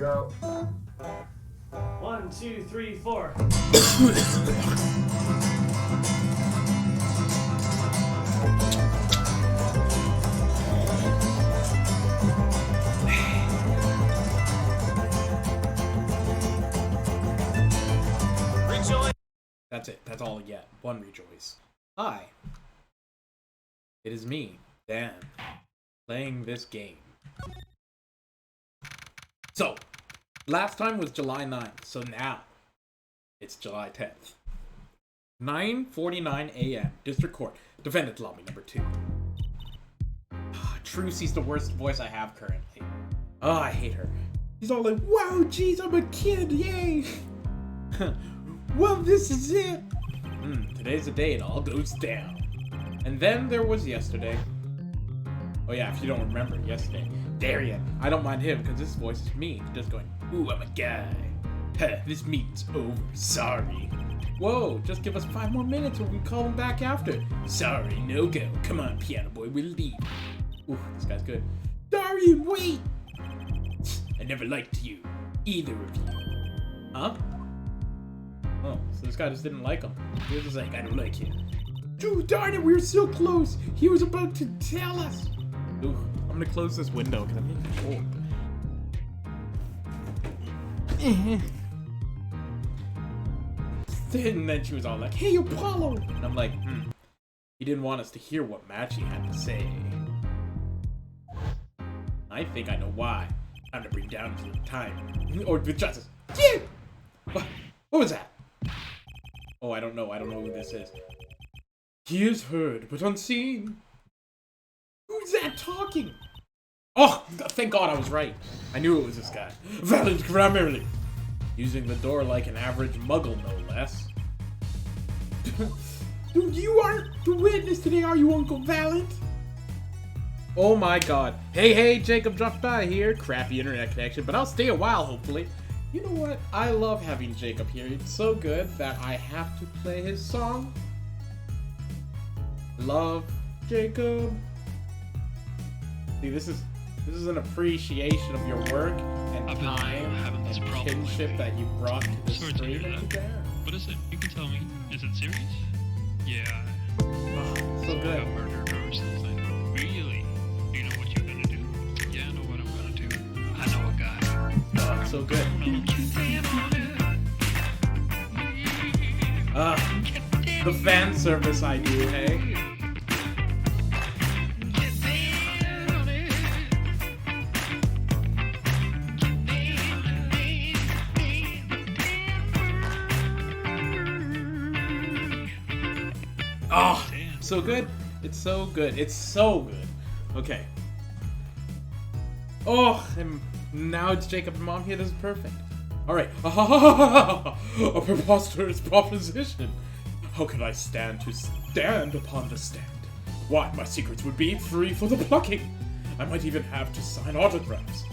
Go. 1, 2, 3, 4. Rejoice. That's it. That's all I get. One rejoice. Hi. It is me, Dan, playing this game. So, last time was July 9th, so now it's July 10th. 9:49 a.m. District Court. Defendant lobby number 2. Trucy's the worst voice I have currently. Oh, I hate her. She's all like, wow, geez, I'm a kid, yay! Well, this is it! Today's the day it all goes down. And then there was yesterday. Oh yeah, if you don't remember, yesterday. Darian. I don't mind him, because this voice is me. Just going, ooh, I'm a guy. Heh, this meeting's over. Sorry. Whoa, just give us 5 more minutes or we can call him back after. Sorry, no go. Come on, piano boy, we'll leave. Ooh, this guy's good. Darian, wait! I never liked you. Either of you. Huh? Oh, so this guy just didn't like him. He was just like, I don't like him. Dude, darn it, we were so close. He was about to tell us. Ooh, I'm gonna close this window because I'm getting cold. And then she was all like, hey, Apollo! And I'm like, he didn't want us to hear what Matchy had to say. I think I know why. Time to bring down to the time. Or with justice. Yeah! What was that? Oh, I don't know who this is. He is heard, but unseen. Who's that talking? Oh, thank God I was right. I knew it was this guy. Valent Grammarly. Using the door like an average muggle, no less. Dude, you aren't the witness today, are you, Uncle Valent? Oh my God. Hey, Jacob dropped by here. Crappy internet connection, but I'll stay a while, hopefully. You know what? I love having Jacob here. It's so good that I have to play his song. Love, Jacob. See, this is an appreciation of your work and time and kinship that you brought to the stream and to there. What is it? You can tell me. Is it serious? Yeah. Oh, so good. Got murdered or something. Really? You know what you're gonna do? Yeah, I know what I'm gonna do. I know a guy. Oh, so good. The fan service I do, hey? Oh, so good. It's so good. It's so good. Okay. Oh, and now it's Jacob and Mom here. This is perfect. All right. A preposterous proposition. How could I stand upon the stand? Why, my secrets would be free for the plucking. I might even have to sign autographs.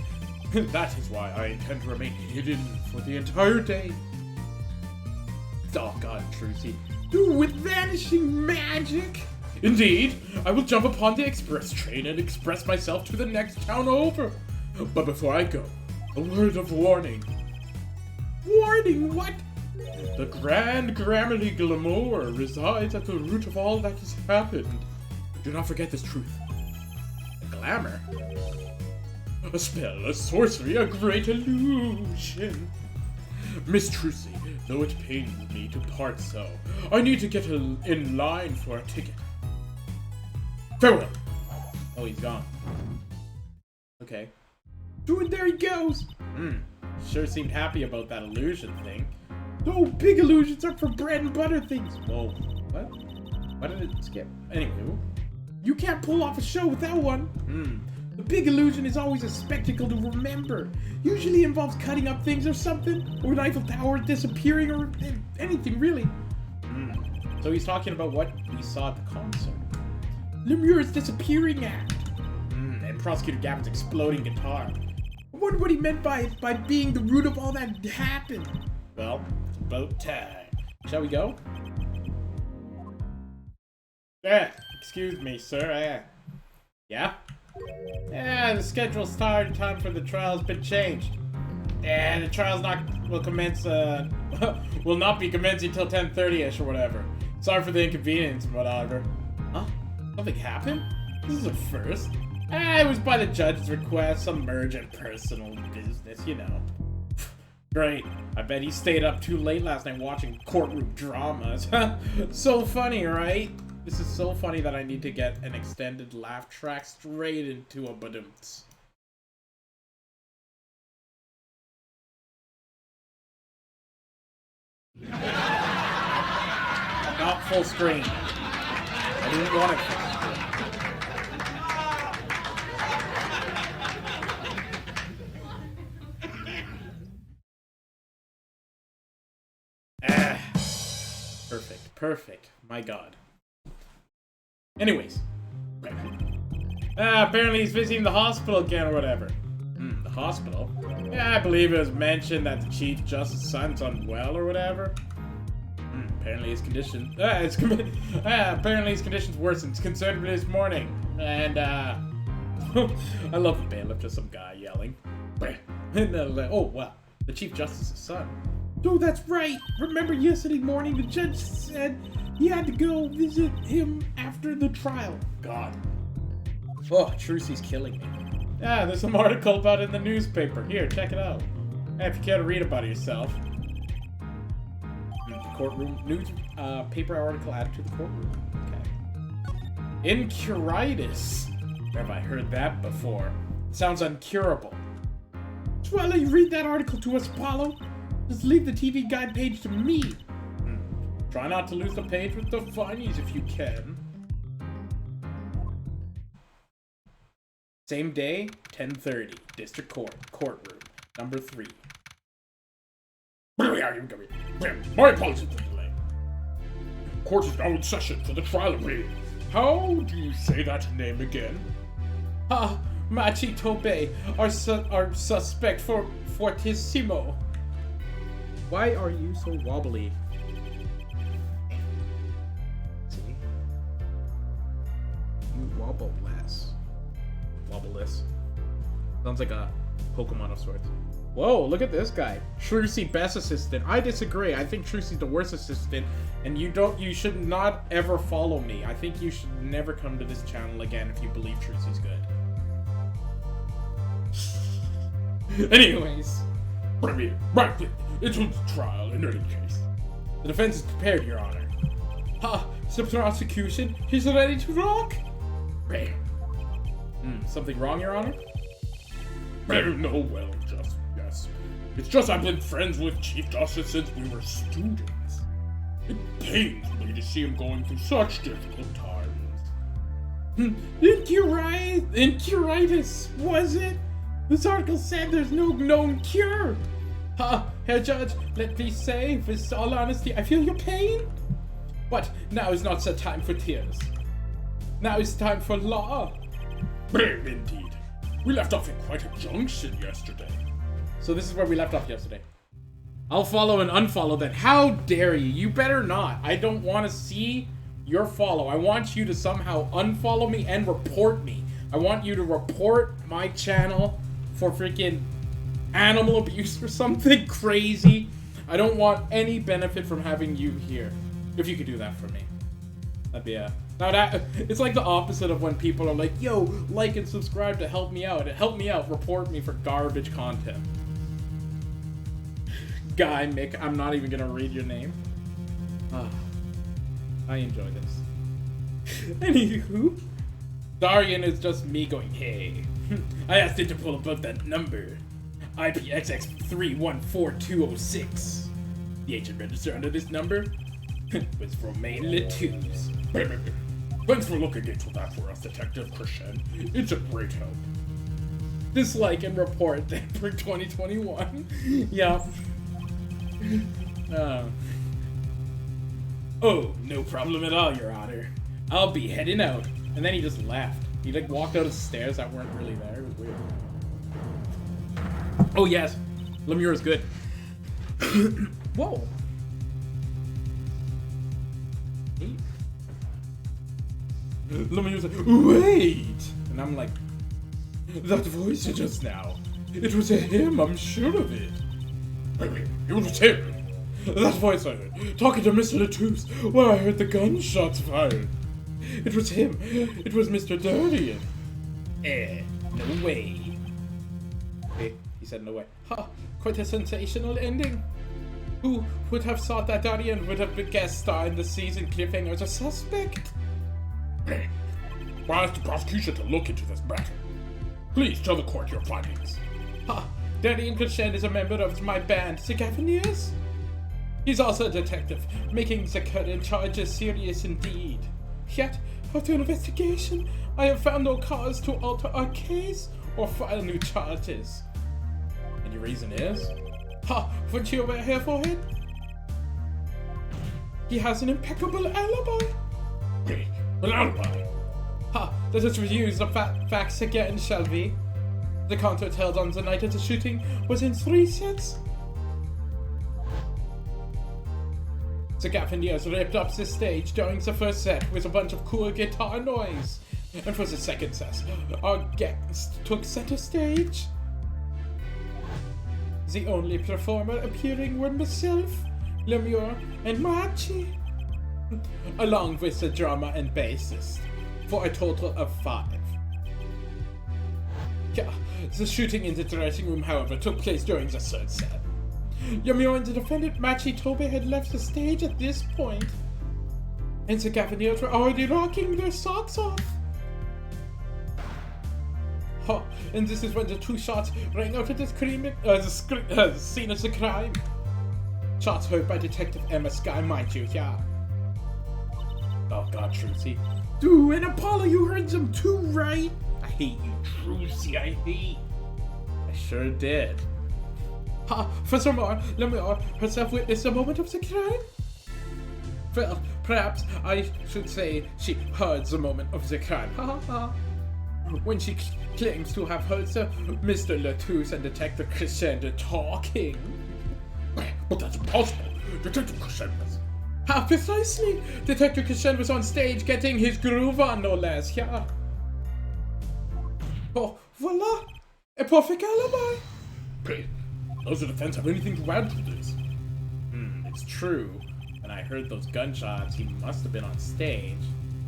That is why I intend to remain hidden for the entire day. Oh God, Trucy. With vanishing magic? Indeed, I will jump upon the express train and express myself to the next town over. But before I go, a word of warning. Warning what? The grand Grammarly glamour resides at the root of all that has happened. Do not forget this truth. The glamour? A spell, a sorcery, a great illusion. Miss Trucy, though it pains me to part so, I need to get in line for a ticket. Farewell! Oh, he's gone. Okay. And there he goes! Sure seemed happy about that illusion thing. Oh, big illusions are for bread and butter things! Whoa. What? Why did it skip? Anywho. You can't pull off a show without one! The big illusion is always a spectacle to remember. Usually involves cutting up things or something, or an Eiffel Tower disappearing, or anything really. So he's talking about what we saw at the concert. Lemur's disappearing act. And Prosecutor Gavin's exploding guitar. I wonder what he meant by being the root of all that happened. Well, it's about time. Shall we go? Excuse me, sir. Yeah? The schedule start time for the trial's been changed. The trial's will commence, will not be commencing until 10:30ish or whatever. Sorry for the inconvenience and whatever. Huh? Something happened? This is a first. It was by the judge's request, some urgent personal business, you know. Great. I bet he stayed up too late last night watching courtroom dramas. So funny, right? This is so funny that I need to get an extended laugh track straight into a badumts. Not full screen. I didn't want it full screen. Perfect. My god. Anyways. Okay. Apparently he's visiting the hospital again or whatever. The hospital? Yeah, I believe it was mentioned that the Chief Justice's son's unwell or whatever. Apparently his condition... apparently his condition's worsened considerably this morning. And, I love the bailiff, just some guy yelling. Oh, wow. The Chief Justice's son. Oh, that's right. Remember yesterday morning the judge said he had to go visit him after the trial. God. Oh, Trucy's killing me. Yeah, there's some article about it in the newspaper. Here, check it out. If you care to read about it yourself. Courtroom news paper article added to the courtroom. Okay. Incuritis. Where have I heard that before? It sounds uncurable. Well, you read that article to us, Apollo. Just leave the TV guide page to me. Try not to lose the page with the funnies if you can. Same day, 10:30, District Court, courtroom, number 3. My apologies for the delay. Court is now in session for the trial of me. How do you say that name again? Machi Tobe, our suspect for Fortissimo. Why are you so wobbly? See? You wobble less. Wobble less. Sounds like a Pokemon of sorts. Whoa, look at this guy. Trucy, best assistant. I disagree. I think Trucy's the worst assistant, and you should not ever follow me. I think you should never come to this channel again if you believe Trucy's good. Anyways. Right, into the trial in any case. The defense is prepared, Your Honor. The prosecution is ready to rock? Something wrong, Your Honor? No, well, just, yes. It's just I've been friends with Chief Justice since we were students. It pains me to see him going through such difficult times. Incuritis, was it? This article said there's no known cure. Herr Judge, let me say, with all honesty, I feel your pain. But now is not the time for tears. Now is time for law. Indeed. We left off in quite a junction yesterday. So this is where we left off yesterday. I'll follow and unfollow then. How dare you? You better not. I don't want to see your follow. I want you to somehow unfollow me and report me. I want you to report my channel for freaking animal abuse or something crazy. I don't want any benefit from having you here. If you could do that for me. That'd be a... Now that, it's like the opposite of when people are like, yo, like and subscribe to help me out. Help me out, report me for garbage content. Guy Mick, I'm not even gonna read your name. I enjoy this. Anywho, Darian is just me going, hey. I asked Interpol about that number. IPXX314206. The agent registered under this number was Romain Letouze. Thanks for looking into that for us, Detective Christian. It's a great help. Dislike and report then for 2021. Yeah. Oh, no problem at all, Your Honor. I'll be heading out. And then he just left. He like walked out of the stairs that weren't really there. It was weird. Oh yes, Lemure is good. Whoa. Lemure's like, wait! And I'm like, that voice just now. It was him, I'm sure of it. Wait, it was him. That voice I heard, talking to Mr. Latouche, where I heard the gunshots fired. It was him. It was Mr. Darien. No way. He said no way. Ha! Quite a sensational ending. Who would have thought that Darien would have been guest star in the season cliffhanger as a suspect? Well, ask the prosecution to look into this matter. Please tell the court your findings. Ha! Darien Crescent is a member of my band, the Gaviniers. He's also a detective, making the current charges serious indeed. Yet, after investigation, I have found no cause to alter our case or file new charges. And your reason is? Ha! Weren't you aware here for it? He has an impeccable alibi. Wait, an alibi? Ha! Let us review the facts again, shall we? The concert held on the night of the shooting was in 3 sets. The Gaviniers ripped up the stage during the first set with a bunch of cool guitar noise. And for the second set, our guests took center stage. The only performer appearing were myself, Lemure, and Machi, along with the drummer and bassist, for a total of 5. Yeah, the shooting in the dressing room, however, took place during the third set. Lemure and the defendant Machi Tobe had left the stage at this point, and the Gaviniers were already rocking their socks off. Oh, and this is when the 2 shots rang out at the scene of the crime. Shots heard by Detective Emma Sky, mind you, yeah. Oh god, Trucy. Dude, and Apollo, you heard them too, right? I hate you, Trucy, I sure did. Ha! Furthermore, Lemure herself witnessed the moment of the crime. Well, perhaps I should say she heard the moment of the crime. Ha ha ha. When she claims to have heard Mr. Latouche and Detective Crescent talking. But that's impossible. Detective Crescent was... How precisely! Detective Crescent was on stage getting his groove on, no less, yeah. Oh, voila! A perfect alibi! Hey, does the defense have anything to add to this? It's true. When I heard those gunshots, he must have been on stage.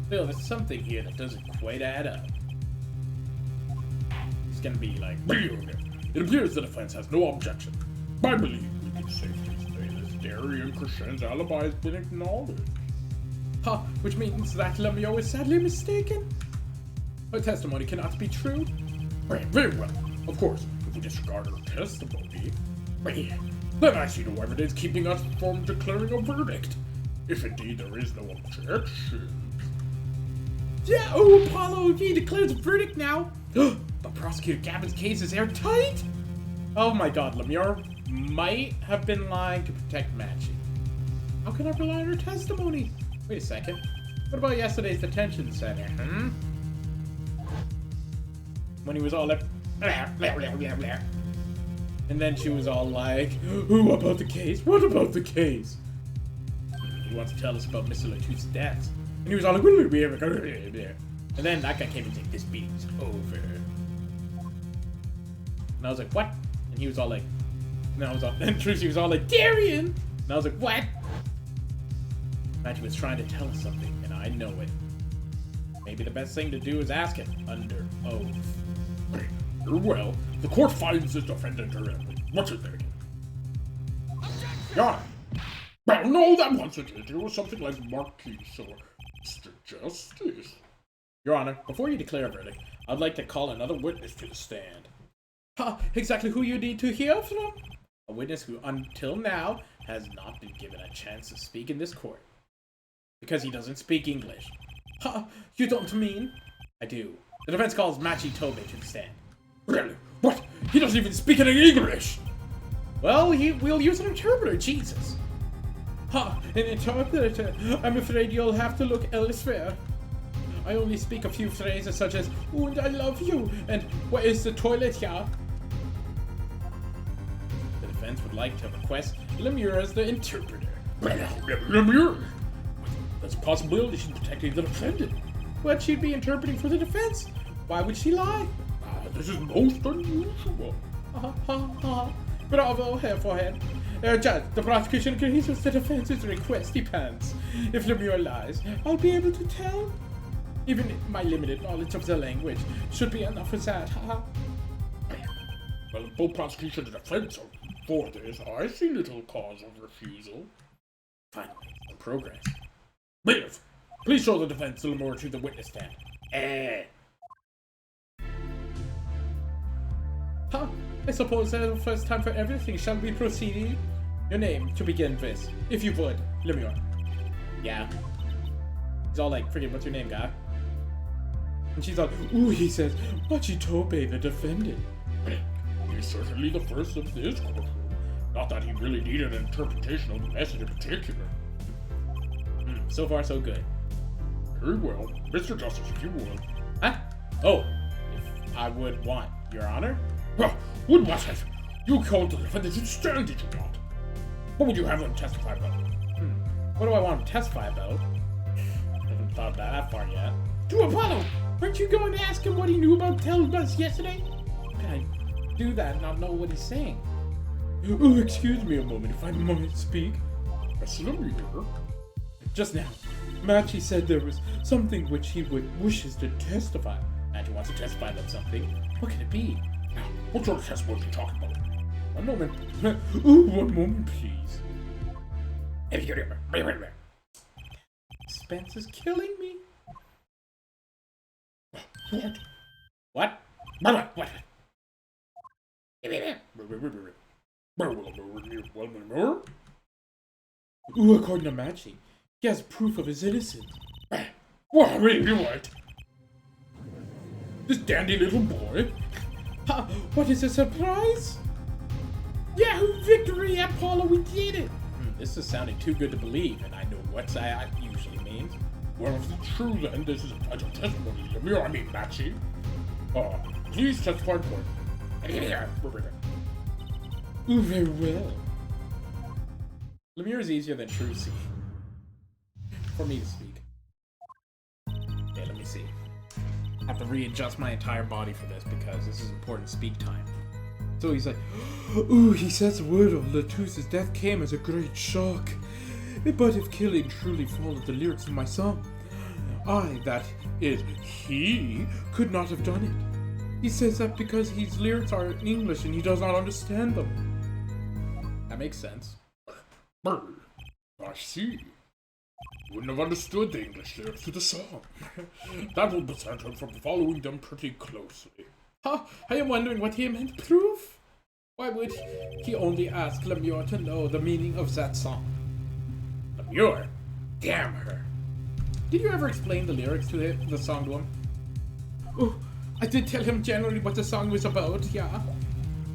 Still, there's something here that doesn't quite add up. It's gonna be like... It appears the defense has no objection. I believe we can safely say this Darien Crescent's alibi has been acknowledged. Huh, which means that Lemure is sadly mistaken. Her testimony cannot be true. Very well. Of course, if we disregard her testimony, then I see no evidence keeping us from declaring a verdict. If indeed there is no objection. Yeah, oh, Apollo, he declares a verdict now. But Prosecutor Gavin's case is airtight. Oh my god, Lemure might have been lying to protect Machi. How can I rely on her testimony? Wait a second. What about yesterday's detention center, When he was all like, blah, blah, blah, blah, blah. And then she was all like, what about the case? What about the case? He wants to tell us about Mr. Latouche's death. And he was all like, and then that guy came and said, this beating's over. And I was like, what? And he was all like, and Trucy was all like, Darien! And I was like, what? Machi was trying to tell us something, and I know it. Maybe the best thing to do is ask him under oath. Well, the court finds this defendant what's his name? Yeah. Well, no, that wasn't it. It was something like Marquis or Mr. Justice. Your Honor, before you declare a verdict, I'd like to call another witness to the stand. Exactly who you need to hear from? A witness who, until now, has not been given a chance to speak in this court. Because he doesn't speak English. You don't mean? I do. The defense calls Machi Tobe to the stand. Really? What? He doesn't even speak any English! Well, we'll use an interpreter, Jesus. An interpreter? I'm afraid you'll have to look elsewhere. I only speak a few phrases such as, and I love you, and where is the toilet here? The defense would like to request Lemure as the interpreter. Lemure? That's a possibility she's protecting the defendant. But she'd be interpreting for the defense. Why would she lie? This is most unusual. Bravo, Herr Forehead. Judge, the prosecution agrees with the defense's request. Depends. If Lemure lies, I'll be able to tell. Even my limited knowledge of the language should be enough for that. Well, both prosecution and defense are for this. I see little cause of refusal. Finally, some progress. Bailiff, please show the defense Lemure to the witness stand. I suppose that the first time for everything shall be proceeding. Your name, to begin with, if you would, Lemure. Yeah. He's all like, freaking, what's your name, guy? And she's all, ooh, he says, Machitobe, the defendant. He's certainly the first of this courtroom. Not that he really needed an interpretation of the message in particular. So far, so good. Very well. Mr. Justice, if you would. Huh? Oh, if I would want, Your Honor? Well, would what have you called the defendant to stand, did you not? What would you have them testify about? What do I want him to testify about? I haven't thought about that far yet. To Apollo! Aren't you going to ask him what he knew about telling us yesterday? How can I do that and not know what he's saying? Oh, excuse me a moment, if I might speak. Lemure. Just now, Machi said there was something which he wishes to testify. Machi wants to testify about something. What could it be? Now, what sort of testimony are you talking about? One moment. Ooh, one moment, please. Suspense is killing me. What? What? Ooh, according to Machi, he has proof of his innocence. What? Really, what? This dandy little boy? What is a surprise? Yahoo! Victory, Apollo, we did it! This is sounding too good to believe, and I know what that usually means. Well, if it's true, then this is a testimony. Lemure, I mean, Machi. Please testify in court. Ooh, very well. Lemure is easier than Trucy. For me to speak. Okay, let me see. I have to readjust my entire body for this because this is important speak time. So he's like, ooh, he says the word of Latus's death came as a great shock. But if killing truly followed the lyrics of my song, I, that is, he, could not have done it. He says that because his lyrics are in English and he does not understand them. That makes sense. I see. You wouldn't have understood the English lyrics to the song. That would prevent him from following them pretty closely. I am wondering what he meant proof. Why would he only ask Lemure to know the meaning of that song? Lemure? Damn her. Did you ever explain the lyrics to the song to him? Oh, I did tell him generally what the song was about, yeah.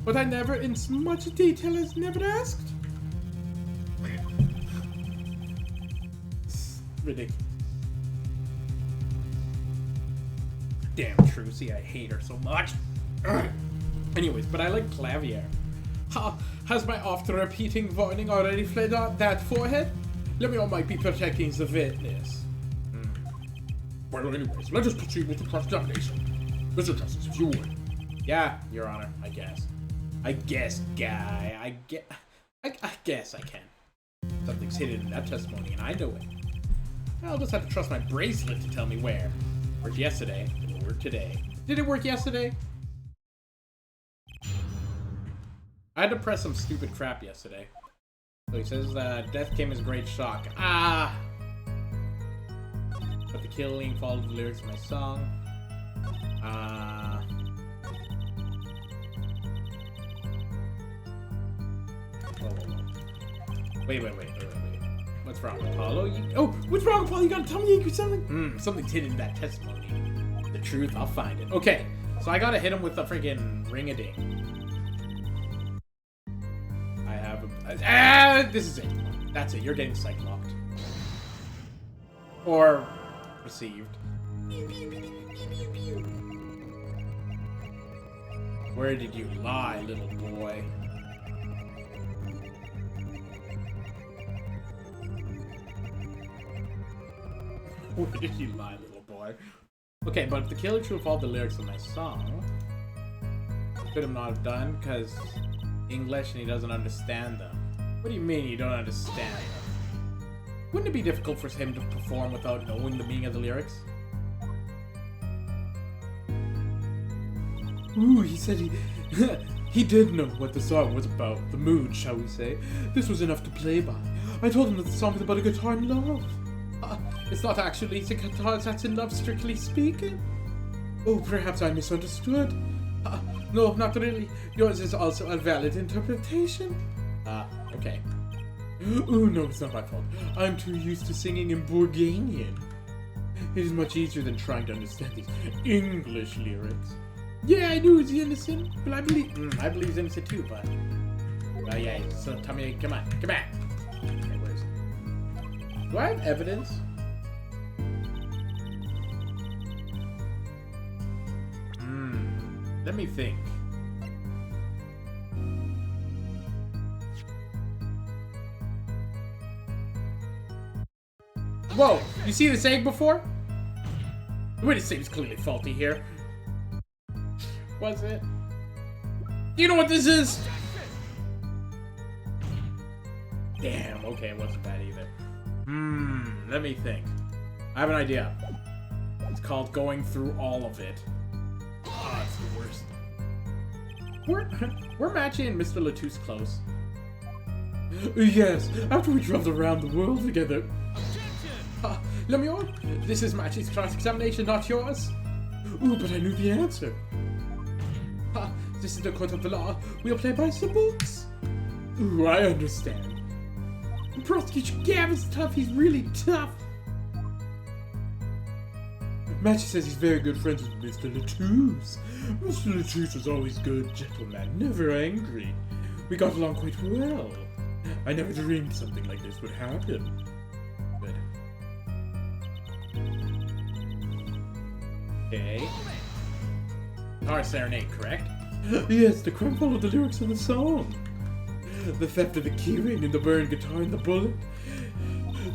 But I never, in much detail, as never asked. It's ridiculous. Damn Trucy, I hate her so much. Anyways, but I like Clavier. Has my oft-repeating warning already fled out that forehead? Lemure might be protecting the witness. Well, anyways, let us proceed with the cross-examination. Mr. Justice, if you would. Yeah, Your Honor, I guess. I guess, guy. I guess I can. Something's hidden in that testimony, and I know it. I'll just have to trust my bracelet to tell me where. Worked yesterday, it'll work today. Did it work yesterday? I had to press some stupid crap yesterday. So he says death came as a great shock. But the killing followed the lyrics of my song. Wait. What's wrong, Apollo? What's wrong, Apollo? You gotta tell me something? Something's hidden in that testimony. The truth, I'll find it. Okay, so I gotta hit him with a freaking ring-a-ding. I have a... this is it. That's it, you're getting psych-locked. Or... received. Where did you lie, little boy? Where did you lie, little boy? Okay, but if the killer true followed the lyrics of my song, could have not have done? Because English and he doesn't understand them. What do you mean you don't understand them? Wouldn't it be difficult for him to perform without knowing the meaning of the lyrics? Ooh, he said he... he did know what the song was about. The mood, shall we say. This was enough to play by. I told him that the song is about a guitar in love. It's not actually the guitar that's in love, strictly speaking. Oh, perhaps I misunderstood. No, not really. Yours is also a valid interpretation. Okay. Oh, no, it's not my fault. I'm too used to singing in Bulgarian. It is much easier than trying to understand these English lyrics. Yeah, I knew he's innocent, but I believe he's innocent too, but... Oh, yeah, so tell me, come on. Okay, where is it? Do I have evidence? Let me think. Whoa! You see this egg before? The way this seems clearly faulty here. Was it? Do you know what this is? Damn, okay, it wasn't bad either. Let me think. I have an idea. It's called Going Through All of It. Oh, it's the worst. We're matching Mr. Latouche close. Yes, after we traveled around the world together. Lemieux, this is Matchy's cross-examination, not yours. Ooh, but I knew the answer. This is the court of the law. We'll play by some books. Ooh, I understand. Prosecution Gavin's tough. He's really tough. Matchy says he's very good friends with Mr. Latouche. Mr. Latouche was always good, gentleman, never angry. We got along quite well. I never dreamed something like this would happen. Good. Okay. Guitar serenade, correct? Yes, the crime followed the lyrics of the song. The theft of the keyring and the burned guitar and the bullet.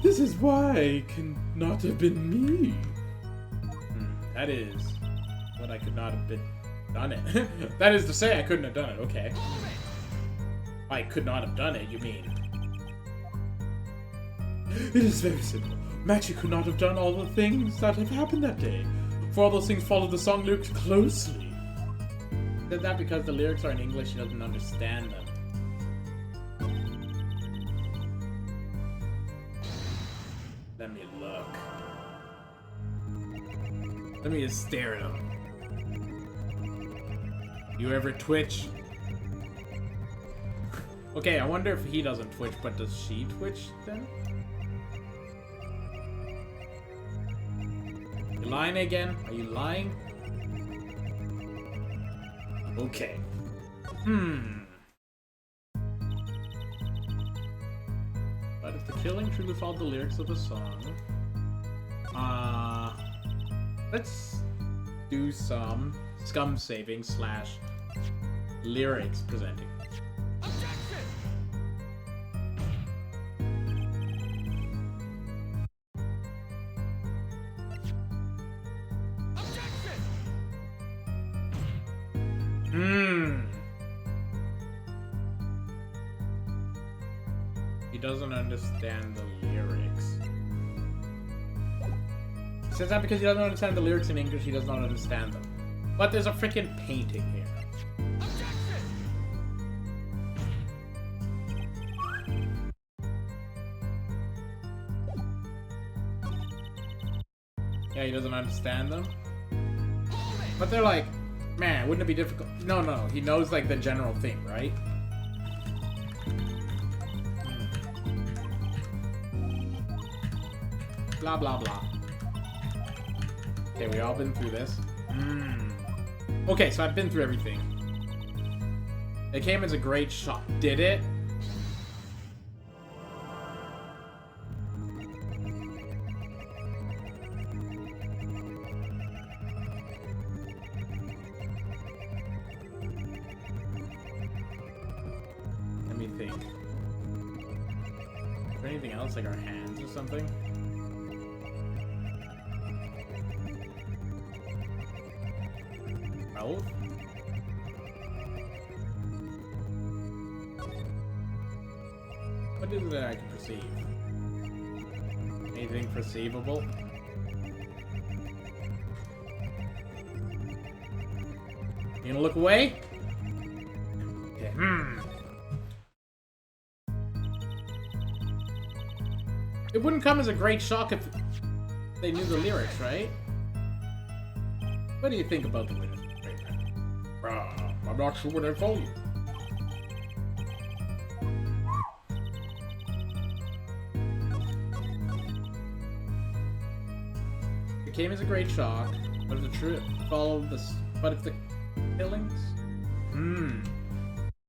This is why it cannot have been me. That is what I could not have done it. That is to say, I couldn't have done it. Okay. I could not have done it, you mean? It is very simple. Matchy could not have done all the things that have happened that day. For all those things followed the song lyrics closely. Said that because the lyrics are in English, he doesn't understand them. Let me look. Let me just stare at him. You ever twitch? Okay, I wonder if he doesn't twitch, but does she twitch then? You lying again? Are you lying? Okay. But if the killing truly followed the lyrics of the song, let's do some scum saving / lyrics presenting. He doesn't understand the lyrics. He says that because he doesn't understand the lyrics in English, he does not understand them. But there's a freaking painting here. Yeah, he doesn't understand them. But they're like, man, wouldn't it be difficult? No, he knows like the general thing, right? Blah, blah, blah. Okay, we all been through this. Okay, so I've been through everything. It came as a great shot. Did it? Let me think. Is there anything else, like our hands or something? Health? What is it that I can perceive? Anything perceivable? You gonna look away? Okay. It wouldn't come as a great shock if they knew the lyrics, right? What do you think about the lyrics? I'm not sure what I follow you. It came as a great shock, but if the truth followed this, but if the killings,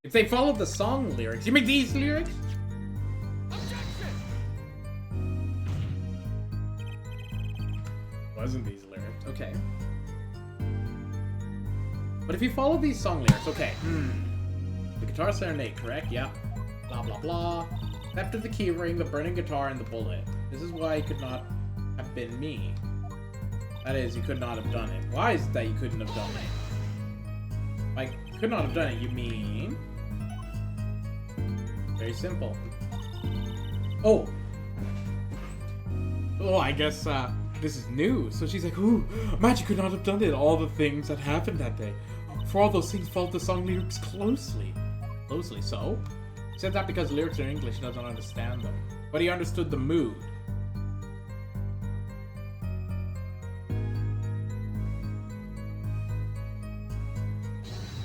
if they followed the song lyrics, you mean these lyrics? Wasn't these lyrics? Okay. But if you follow these song lyrics, okay. The guitar serenade, correct? Yeah. Blah blah blah. Theft of the keyring, the burning guitar, and the bullet. This is why it could not have been me. That is, you could not have done it. Why is it that you couldn't have done it? Like, could not have done it, you mean? Very simple. Oh! Oh, I guess, this is new. So she's like, ooh, Magic could not have done it. All the things that happened that day. For all those things, followed the song lyrics closely. Closely, so? He said that because lyrics are English, he doesn't understand them. But he understood the mood.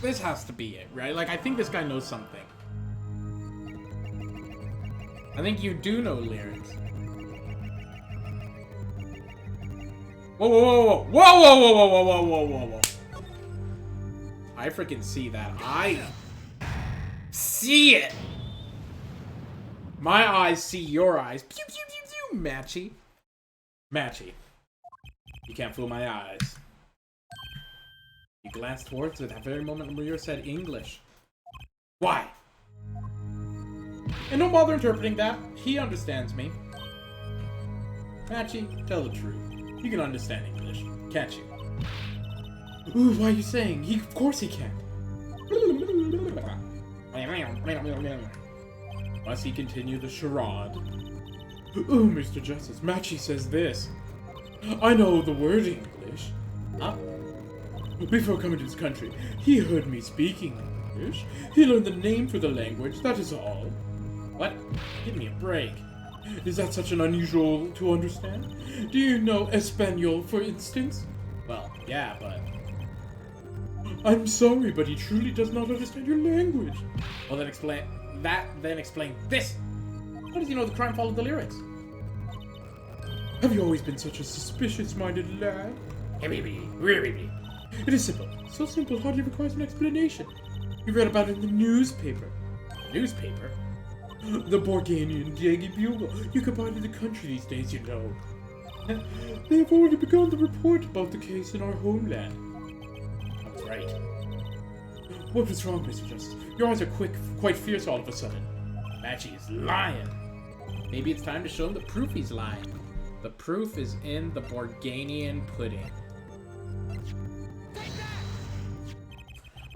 This has to be it, right? Like, I think this guy knows something. I think you do know lyrics. Whoa, whoa, whoa, whoa, whoa, whoa, whoa, whoa, whoa, whoa, whoa, whoa. I freaking see that. I see it. My eyes see your eyes. Pew, pew, pew, pew. Matchy. Matchy. You can't fool my eyes. You glanced towards it at that very moment Maria said English. Why? And don't bother interpreting that. He understands me. Matchy, tell the truth. You can understand English, can't you? Ooh, why are you saying? Of course he can. Must he continue the charade? Ooh, Mr. Justice, Matchy says this. I know the word English. Huh? Before coming to this country, he heard me speaking English. He learned the name for the language, that is all. What? Give me a break. Is that such an unusual to understand? Do you know Espanol, for instance? Well, yeah, but... I'm sorry, but he truly does not understand your language. Well, then explain that, then explain this. How does he know the crime followed the lyrics? Have you always been such a suspicious-minded lad? It is simple. So simple, hardly requires an explanation. You read about it in the newspaper. Newspaper? The Borganian Daily Bugle. You can buy it in the country these days, you know. They have already begun to report about the case in our homeland. I was right. What was wrong, Mr. Justice? Your eyes are quite fierce all of a sudden. Matchy is lying. Maybe it's time to show him the proof he's lying. The proof is in the Borganian pudding.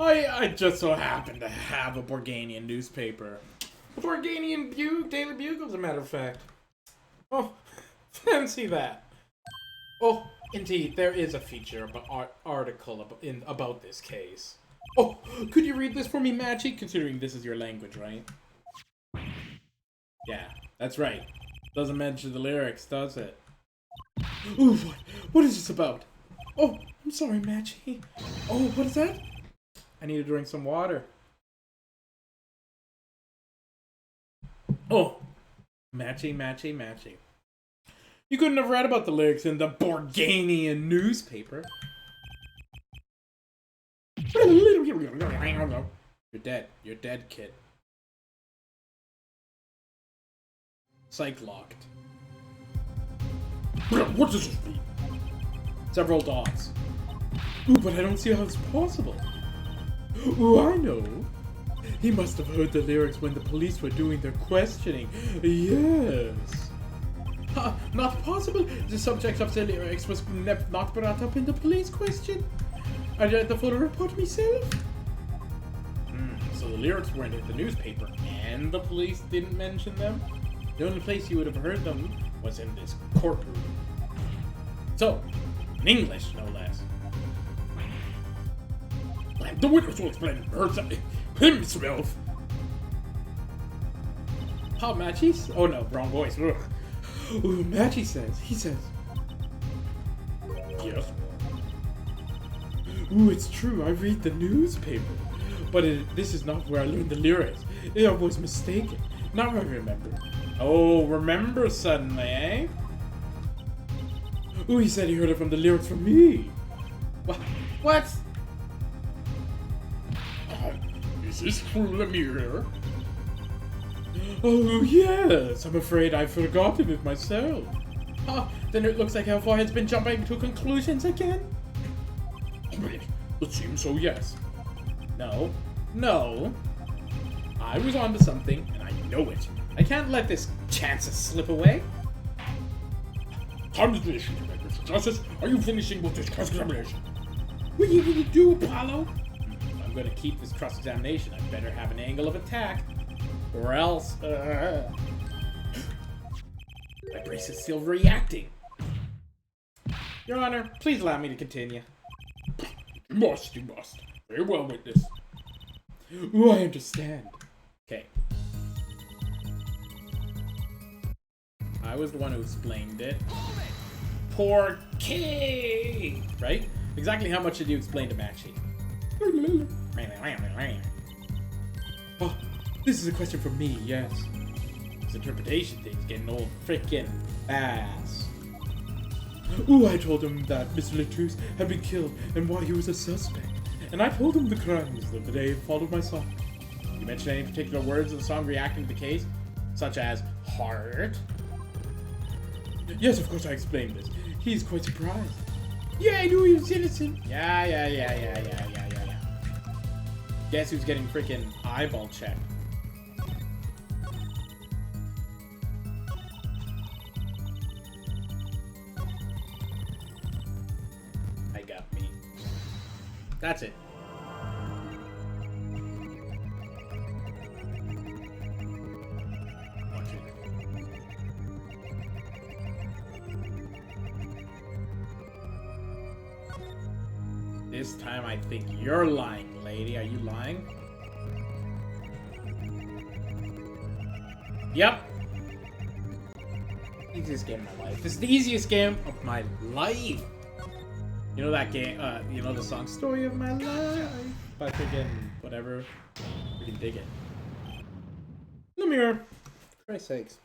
I just so happen to have a Borganian newspaper. A Borganian Daily Bugle, as a matter of fact. Oh, fancy that. Oh, indeed, there is a feature article about this case. Oh, could you read this for me, Matchy? Considering this is your language, right? Yeah, that's right. Doesn't mention the lyrics, does it? Ooh, what is this about? Oh, I'm sorry, Matchy. Oh, what is that? I need to drink some water. Oh, Matchy. You couldn't have read about the lyrics in the Borganian newspaper. You're dead. You're dead, kid. Psych locked. What does this mean? Several dots. Ooh, but I don't see how it's possible. Ooh, I know. He must have heard the lyrics when the police were doing their questioning. Yes. Not possible. The subject of the lyrics was not brought up in the police question. I read the full report myself. So the lyrics weren't in the newspaper, and the police didn't mention them. The only place you would have heard them was in this courtroom. So, in English, no less. The witness will explain himself. How Matchy? Oh no, wrong voice. Ugh. Ooh, Matchy says. He says. Yes. Ooh, it's true. I read the newspaper, but this is not where I learned the lyrics. I was mistaken. Now I remember. Oh, remember suddenly, eh? Ooh, he said he heard it from the lyrics from me. What? What? Is this true, Lemire? Oh, yes. I'm afraid I've forgotten it myself. Then it looks like Hellfire's been jumping to conclusions again? It seems so, yes. No. No. I was onto something, and I know it. I can't let this chance slip away. Condemnation, Mr. Justice. Are you finishing with this cross-examination? What are you gonna do, Apollo? If I'm gonna keep this cross-examination, I better have an angle of attack. Or else, my brace is still reacting. Your Honor, please allow me to continue. You must. Very well, witness. Ooh, I understand. Okay. I was the one who explained it. Poor kid! Right? Exactly how much did you explain to Matchy? Oh, this is a question for me, yes. This interpretation thing's getting old frickin' fast. Ooh, I told him that Mr. Latouche had been killed and why he was a suspect. And I told him the crimes of the day followed my song. You mention any particular words of the song reacting to the case? Such as heart? Yes, of course I explained this. He's quite surprised. Yeah, I knew he was innocent. Yeah. Guess who's getting freaking eyeball checked? I got me. That's it. Watch it. This time I think you're lying, lady. Are you lying? Yep. Easiest game of my life. This is the easiest game of my life. You know that game, you know the song Story of My Life? By freaking whatever. We can dig it. Lemire. For Christ's sakes.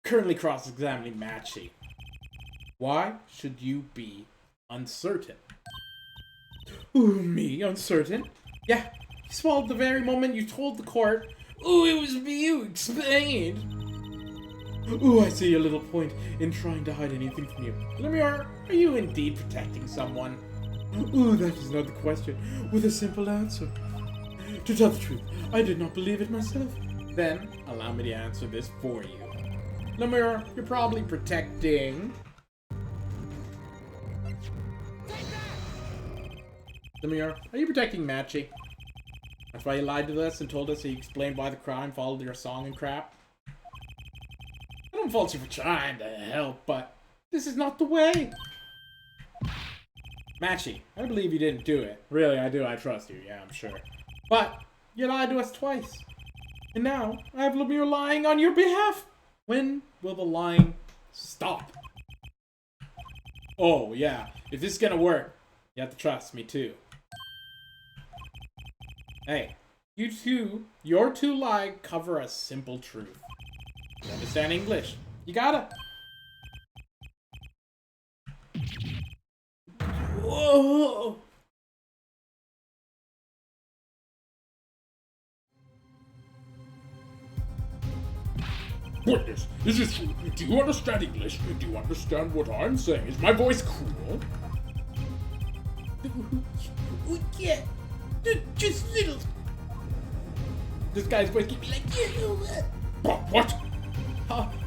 Currently cross-examining Matchy. Why should you be uncertain? Ooh, me uncertain? Yeah, you swallowed the very moment you told the court. Ooh, it was me you explained. Ooh, I see a little point in trying to hide anything from you. Lemire, are you indeed protecting someone? Ooh, that is not the question, with a simple answer. To tell the truth, I did not believe it myself. Then, allow me to answer this for you. Lemire, you're probably protecting... Lemire, are you protecting Matchy? That's why you lied to us and told us he explained why the crime followed your song and crap? I don't fault you for trying to help, but this is not the way. Matchy, I believe you didn't do it. Really, I do. I trust you. Yeah, I'm sure. But you lied to us twice. And now I have Lemire lying on your behalf. When will the lying stop? Oh, yeah. If this is gonna work, you have to trust me too. Hey, your two lies cover a simple truth. You understand English? You gotta. Whoa! Witness, is this true? Do you understand English? Do you understand what I'm saying? Is my voice cool? Yeah, just little. This guy's voice keeps like, yeah. What?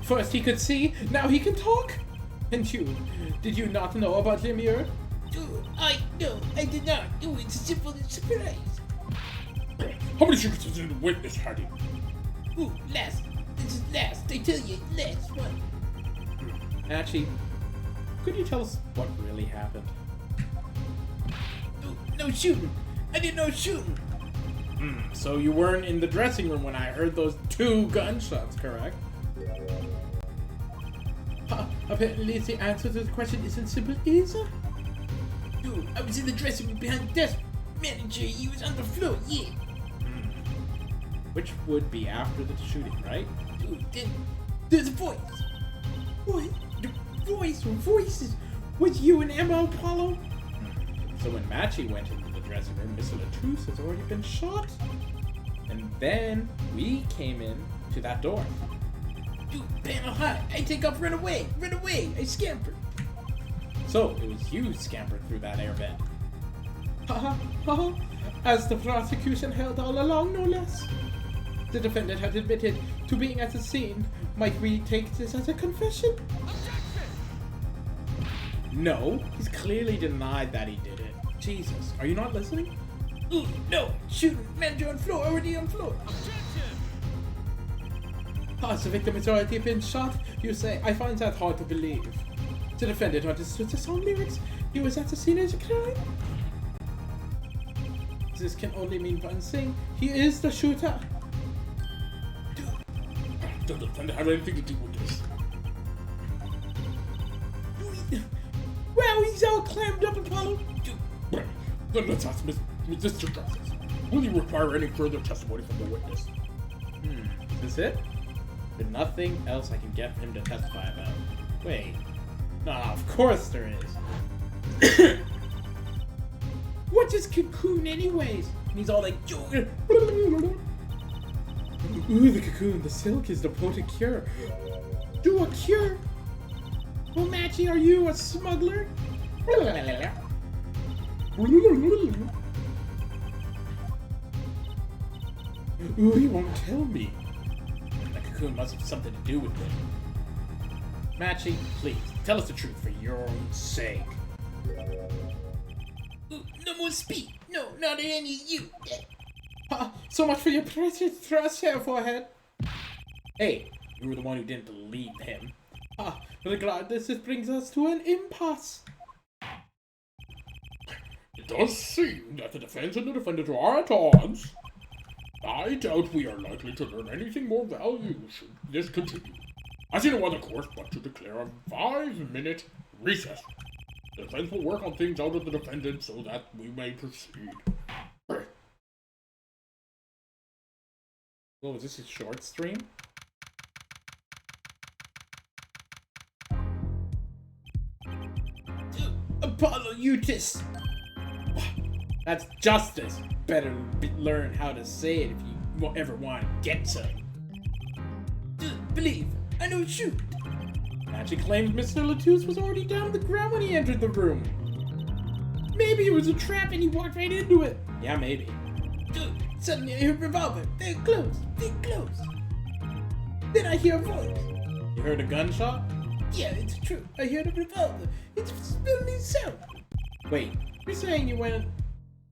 First he could see, now he can talk. And you, did you not know about Lemire? No, I did not. It was a simple surprise. How many secrets is in the witness hiding? Ooh, last. This is last. They tell you last one. Actually, could you tell us what really happened? Ooh, no shooting. I did no shooting. So you weren't in the dressing room when I heard those 2 gunshots, correct? Apparently the answer to the question isn't simple either. Dude, I was in the dressing room behind the desk. Manager, he was on the floor, yeah. Which would be after the shooting, right? Dude, then there's a voice. What? The voice or voices? Was you and Emma Apollo? So when Matchy went into the dressing room, Mr. Latouche has already been shot. And then we came in to that door. Dude, panel high. I take off, run away, I scamper. So it was you scampered through that air vent. Haha, haha. As the prosecution held all along, no less. The defendant had admitted to being at the scene. Might we take this as a confession? No, he's clearly denied that he did it. Jesus, are you not listening? Ooh, no, shooting. Manager on floor, already on floor. As the victim has already been shot, you say. I find that hard to believe. The defendant understood the song lyrics. He was at the scene as a crime. This can only mean one thing. He is the shooter. Does the defendant have anything to do with this? Well, he's all clammed up, Apollo. Right. Then let's ask Mr. Justice. Will you require any further testimony from the witness? Is this it? There's nothing else I can get him to testify about. Wait. No, of course there is. What is cocoon anyways? And he's all like, Ooh, the cocoon, the silk is the potent cure. Do a cure? Well, Matchy, are you a smuggler? ooh, he won't tell me. The cocoon must have something to do with it. Matchy, please, tell us the truth for your own sake. Ooh, no more speak. No, not any of you. So much for your precious thrust here, forehead. Hey, you were the one who didn't believe him. Regardless, this brings us to an impasse. It does seem that the defense and the defendant are at odds. I doubt we are likely to learn anything more valuable should this continue. I see no other course but to declare a 5-minute recess. The defense will work on things out of the defendant so that we may proceed. What was this, a short stream? Apollo, you just... That's justice. Better learn how to say it if you ever want to get some. Believe, I know shoot. Matchy claims Mr. Latouche was already down on the ground when he entered the room. Maybe it was a trap and he walked right into it. Yeah, maybe. Suddenly I hear a revolver. They're close. Then I hear a voice. You heard a gunshot? Yeah, it's true. I heard a revolver. It's only sound. Wait, you're saying you went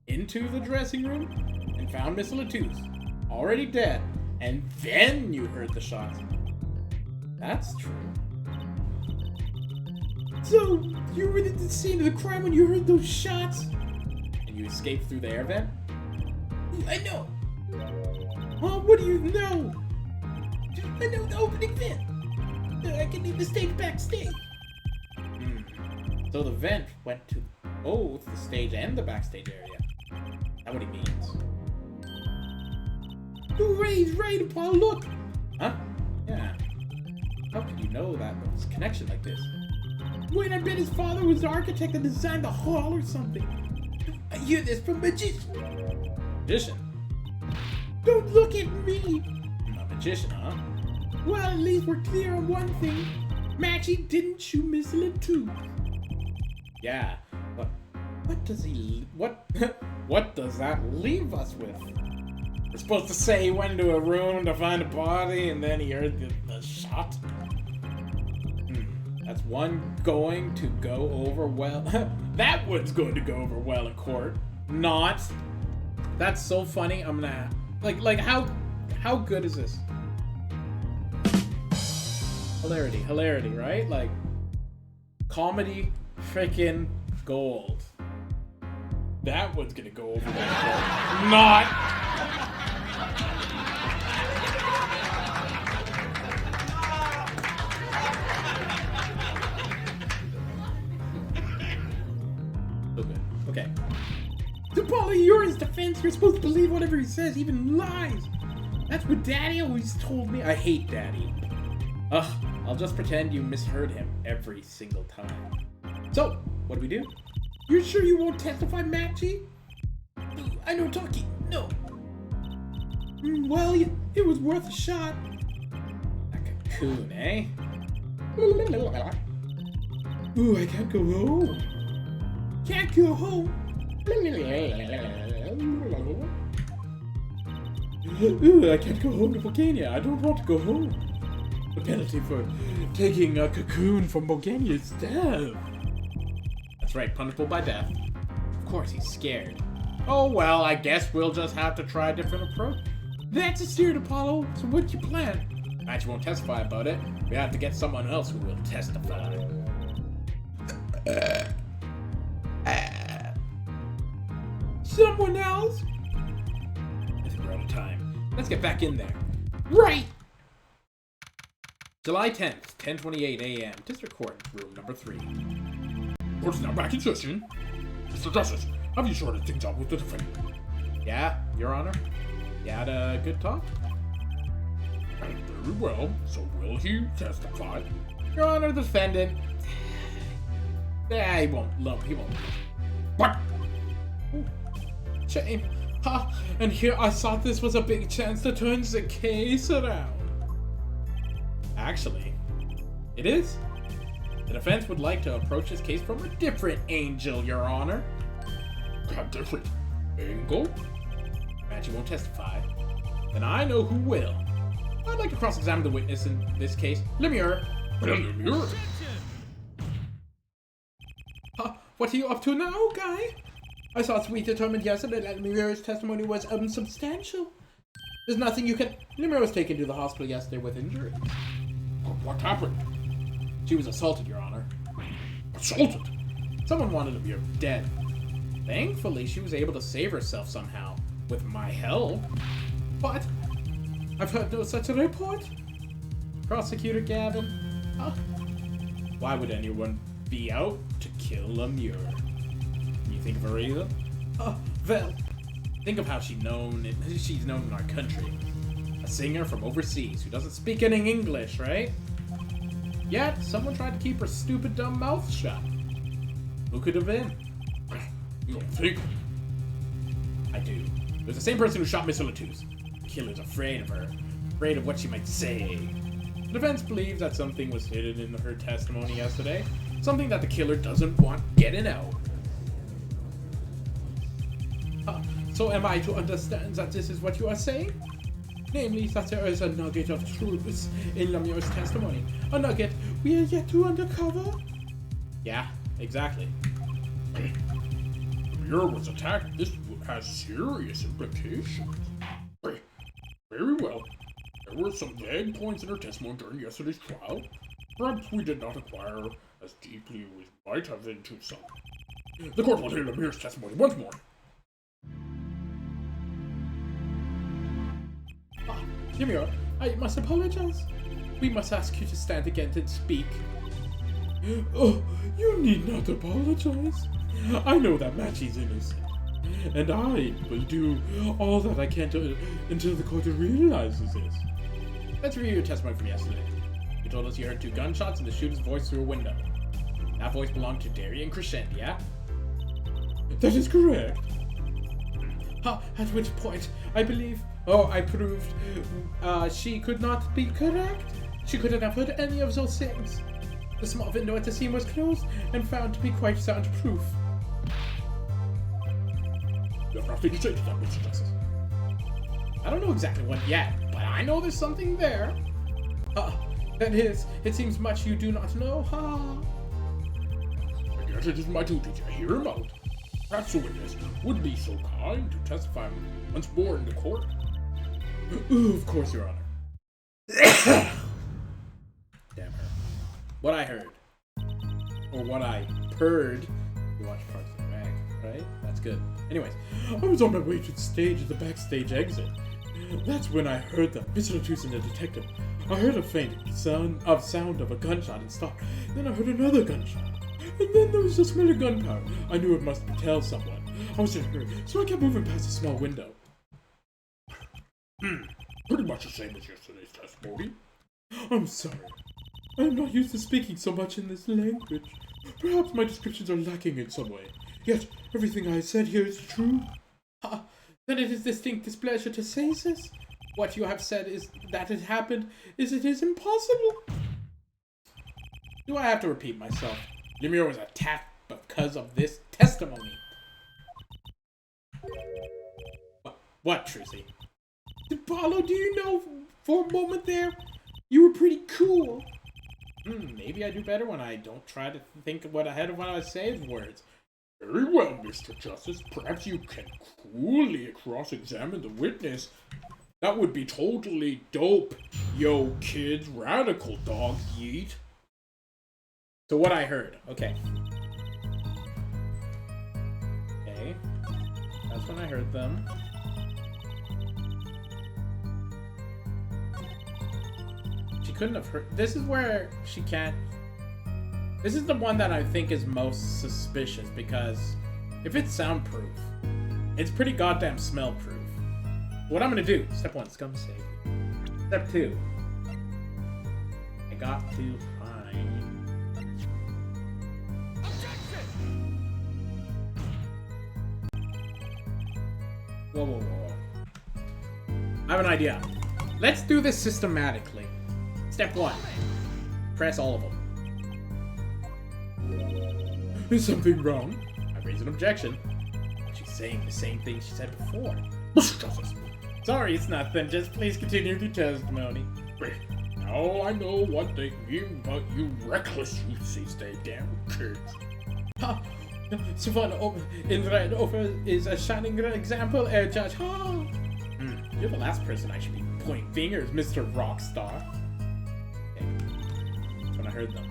into the dressing room and found Mr. Latouche already dead, and then you heard the shots? That's true. So, you were at the scene of the crime when you heard those shots? And you escaped through the air vent? I know. What do you know? I know the opening vent. I can leave the stage backstage. So the vent went to both the stage and the backstage area. That's what he means. Ray's right, Apollo, look. Huh? Yeah. How could you know that there was a connection like this? Wait, I bet his father was the architect that designed the hall or something. I hear this from magician. Magician? Don't look at me. A magician, huh? Well, at least we're clear on one thing. Matchy didn't shoot Miss Latouche. Yeah, but what does he... What does that leave us with? We're supposed to say he went into a room to find a body and then he heard the shot? That's one going to go over well. That one's going to go over well in court. Not. That's so funny. I'm gonna Like how good is this? Hilarity, right? Like comedy freaking gold. That one's gonna go over there. Not. Okay. To Polly, you're his defense. You're supposed to believe whatever he says, even lies. That's what Daddy always told me. I hate Daddy. Ugh, I'll just pretend you misheard him every single time. So, what do we do? You're sure you won't testify, Matchy? I know talkie. No. Well, it was worth a shot. A cocoon, eh? Ooh, I can't go home. Can't go home. Ooh, I can't go home to Bogania. I don't want to go home. The penalty for taking a cocoon from Bogania is death. That's right, punishable by death. Of course, he's scared. Oh well, I guess we'll just have to try a different approach. That's a steered, Apollo. So what's your plan? Match won't testify about it. We have to get someone else who will testify. Someone else? I think we're out of time. Let's get back in there. Right! July 10th, 10:28 a.m. District Court, room number 3. Court's now back in session. Mr. Justice, have you sorted things out with the defendant? Yeah, Your Honor. You had a good talk? Very well. So will he testify? Your Honor, the defendant. He won't. What? Shame. Ha! And here I thought this was a big chance to turn the case around. Actually, it is. The defense would like to approach this case from a different angle, Your Honor. A different angle? Matchy won't testify. Then I know who will. I'd like to cross-examine the witness in this case. Lemure. Lemure? What are you up to now, guy? I thought we determined yesterday that Lemure's testimony was unsubstantial. There's nothing you can... Lemure was taken to the hospital yesterday with injuries. What happened? She was assaulted, Your Honor. Assaulted? Someone wanted Lemure dead. Thankfully, she was able to save herself somehow, with my help. But I've heard no such a report. Prosecutor Gavin, why would anyone be out to kill Lemure? Can you think of a reason? Well, think of how she's known in our country. A singer from overseas who doesn't speak any English, right? Yet, someone tried to keep her stupid dumb mouth shut. Who could have been? You don't think? I do. It was the same person who shot Miss Latus. The killer's afraid of her. Afraid of what she might say. The defense believes that something was hidden in her testimony yesterday. Something that the killer doesn't want getting out. So am I to understand that this is what you are saying? Namely, that there is a nugget of truth in Lemure's testimony. A nugget we are yet to uncover? Yeah, exactly. Lemure was attacked. This has serious implications. Very well. There were some vague points in her testimony during yesterday's trial. Perhaps we did not acquire as deeply as we might have into some. The court will hear Lemure's testimony once more. Lemure, I must apologize. We must ask you to stand again and speak. Oh, you need not apologize. I know that Matchy's innocent. And I will do all that I can until the court realizes this. Let's review your testimony from yesterday. You told us you heard 2 gunshots and the shooter's voice through a window. That voice belonged to Darian Crescent, yeah? That is correct. At which point, I proved she could not be correct. She couldn't have heard any of those things. The small window at the scene was closed and found to be quite soundproof. You have nothing to say to that, Mr. Justice. I don't know exactly what yet, but I know there's something there. That is, it seems much you do not know, I guess it is my duty to hear him out. Perhaps the witness would be so kind to testify once more in the court. Ooh, of course, Your Honor. Damn her. What I heard. Or what I heard. You watch Parks and Rec, right? That's good. Anyways, I was on my way to the stage at the backstage exit. That's when I heard the Mr. Latus and the detective. I heard a faint sound of a gunshot and stopped. Then I heard another gunshot. And then there was the smell of gunpowder. I knew it must tell someone. I was in a hurry, so I kept moving past a small window. Pretty much the same as yesterday's testimony. I'm sorry. I am not used to speaking so much in this language. Perhaps my descriptions are lacking in some way. Yet, everything I said here is true. Then it is distinct displeasure to say this. What you have said is that it happened, it is impossible. Do I have to repeat myself? Lemire was attacked because of this testimony. What, Trucy? Apollo, do you know, for a moment there, you were pretty cool. Maybe I do better when I don't try to think ahead of when I say the words. Very well, Mr. Justice. Perhaps you can coolly cross-examine the witness. That would be totally dope. Yo, kids, radical dog yeet. So what I heard, okay. Okay. That's when I heard them. She couldn't have heard. This is where she can't. This is the one that I think is most suspicious because if it's soundproof, it's pretty goddamn smell proof. What I'm gonna do, step 1, scum save. Step 2, I got to find. Whoa, whoa, whoa. I have an idea. Let's do this systematically. Step 1, press all of them. Is something wrong? I raise an objection. She's saying the same thing she said before. Mr. Justice. Sorry, it's nothing. Just please continue the testimony. Wait. Now I know what they mean about you reckless youths, they damn kids. Savannah in red over is a shining example, Judge. You're the last person I should be pointing fingers, Mr. Rockstar. Okay. That's when I heard them.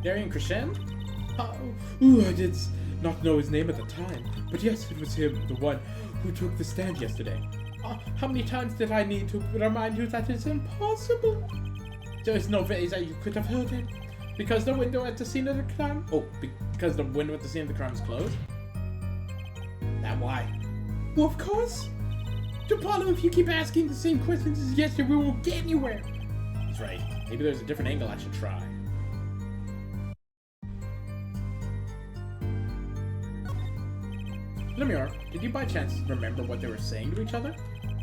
Darian Crescend? I did not know his name at the time, but yes, it was him, the one who took the stand yesterday. How many times did I need to remind you that it's impossible? There is no way that you could have heard it, because the window at the scene of the crime... Oh, because the window at the scene of the crime is closed? That why? Well, of course. Apollo, if you keep asking the same questions as yesterday, we won't get anywhere. That's right. Maybe there's a different angle I should try. Lemire, did you by chance remember what they were saying to each other?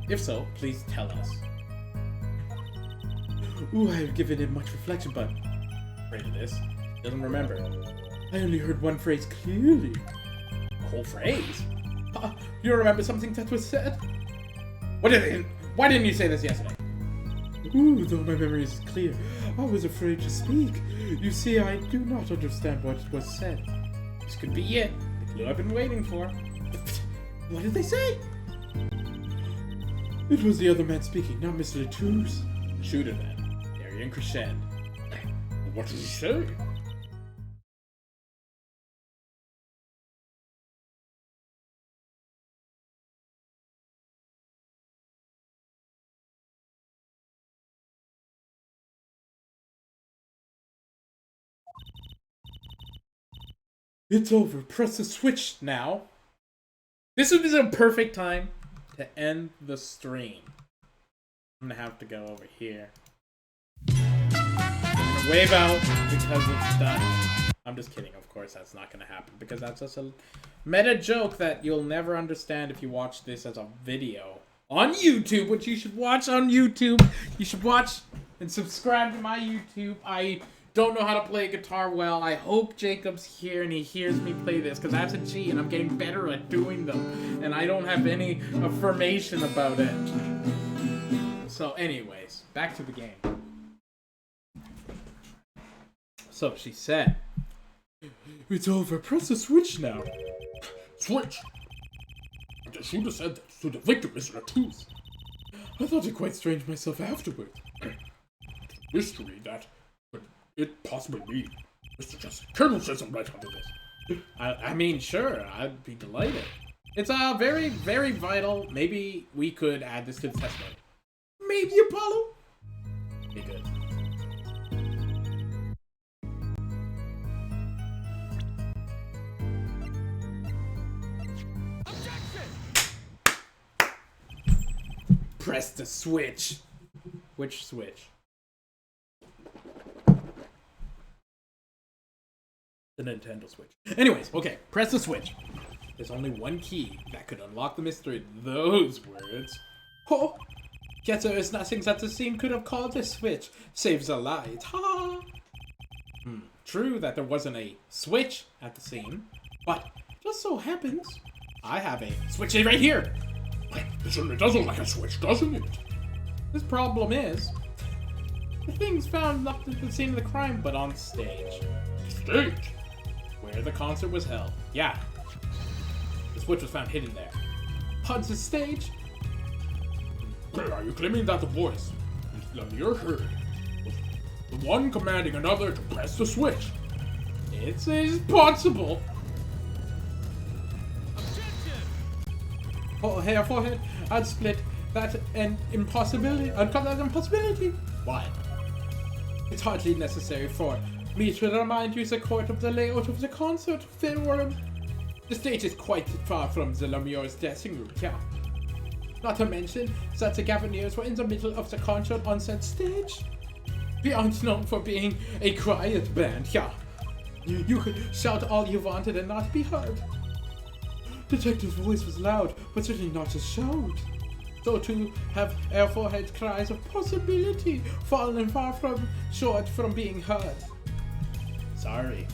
If so, please tell us. I have given it much reflection, but... Afraid of this. Doesn't remember. I only heard one phrase clearly. A whole phrase? You remember something that was said? Why didn't you say this yesterday? Though my memory is clear, I was afraid to speak. You see, I do not understand what was said. This could be it. The clue I've been waiting for. What did they say? It was the other man speaking, not Mr. Latus. Shoot her then. Darian Crescend. What did he say? It's over. Press the switch now. This would be a perfect time to end the stream. I'm gonna have to go over here. I'm gonna wave out because it's done. I'm just kidding, of course that's not gonna happen because that's just a meta joke that you'll never understand if you watch this as a video on YouTube, which you should watch on YouTube. You should watch and subscribe to my YouTube. I don't know how to play guitar well. I hope Jacob's here and he hears me play this because that's a G and I'm getting better at doing them. And I don't have any affirmation about it. So anyways, back to the game. So she said, It's over. Press the switch now. Switch! shooter said that to the victim, Mr. Latouche. I thought it quite strange myself afterward. Mystery that could it possibly be? Mr. Justice, Colonel said some light onto this. I mean, sure, I'd be delighted. It's very, very vital. Maybe we could add this to the testimony. Maybe Apollo? Be good. Press the switch. Which switch? The Nintendo Switch. Anyways, okay, press the switch. There's only one key that could unlock the mystery. Those words. Oh, yet there is nothing that the scene could have called a switch. Saves a light. Ha! True that there wasn't a switch at the scene, but Just so happens. I have a switch right here. It certainly does look like a switch, doesn't it? This problem is, the thing's found not at the scene of the crime, but on stage, Stage. where the concert was held. Yeah, the switch was found hidden there. On the stage. Are you claiming that the voice Lemire heard was the one commanding another to press the switch? It's possible. Oh, hair forehead. I'd split that an impossibility. I'd call that impossibility. Why? It's hardly necessary for me to remind you the court of the layout of the concert forum. The stage is quite far from the Lemire's dressing room, yeah. Not to mention that the Gaviniers were in the middle of the concert on said stage. Beyond known for being a quiet band, yeah. You could shout all you wanted and not be heard. Detective's voice was loud, but certainly not as shout. So to have air forehead cries of possibility fallen far from short from being heard. Sorry,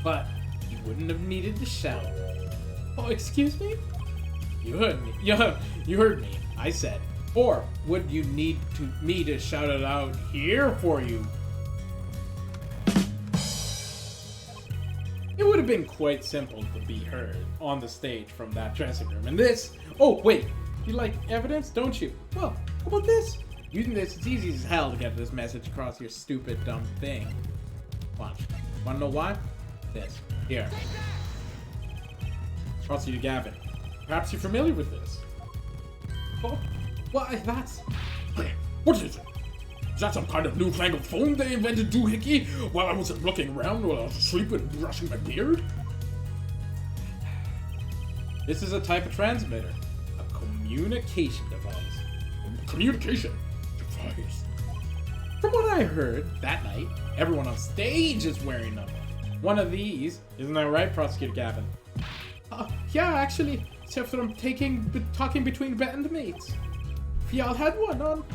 but you wouldn't have needed to shout. Oh, excuse me? You heard me. You heard me. I said. Or would you need me to shout it out here for you? It would have been quite simple to be heard on the stage from that dressing room. And this... Oh, wait. You like evidence, don't you? Well, how about this? Using this, it's easy as hell to get this message across your stupid, dumb thing. Watch. Wanna know why? This. Here. Cross you to Gavin. Perhaps you're familiar with this. Oh, why, that's... What is it? Is that some kind of newfangled phone they invented doohickey while I wasn't looking around while I was asleep and brushing my beard? This is a type of transmitter. A communication device. Communication device. From what I heard, that night, everyone on stage is wearing them. One of these. Isn't that right, Prosecutor Gavin? Yeah, actually, except for talking between bandmates. If y'all had one on.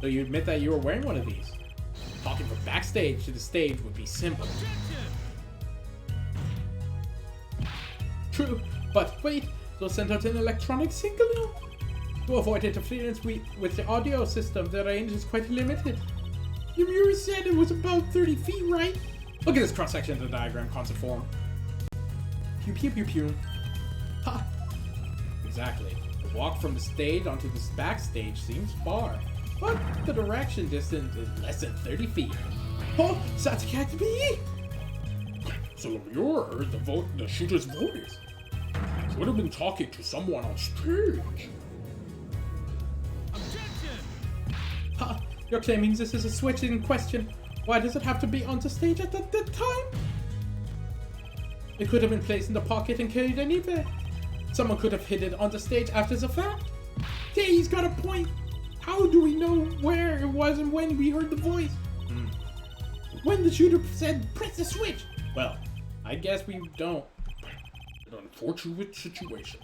So you admit that you were wearing one of these? Talking from backstage to the stage would be simple. True, but wait, they'll send out an electronic signal now. To avoid interference with the audio system, the range is quite limited. Lemire said it was about 30 feet, right? Look at this cross-section of the diagram, concert form. Pew pew pew pew. Ha! Exactly. The walk from the stage onto this backstage seems far, but the direction distance is less than 30 feet. Oh, that can't be! So Lemire heard the shooter's voice. She would have been talking to someone on stage. Ha! You're claiming this is a switch in question. Why does it have to be on the stage at that time? It could have been placed in the pocket and carried anywhere. Someone could have hid it on the stage after the fact. Yeah, he's got a point. How do we know where it was and when we heard the voice? When the shooter said, press the switch. Well, I guess we don't. An unfortunate situation.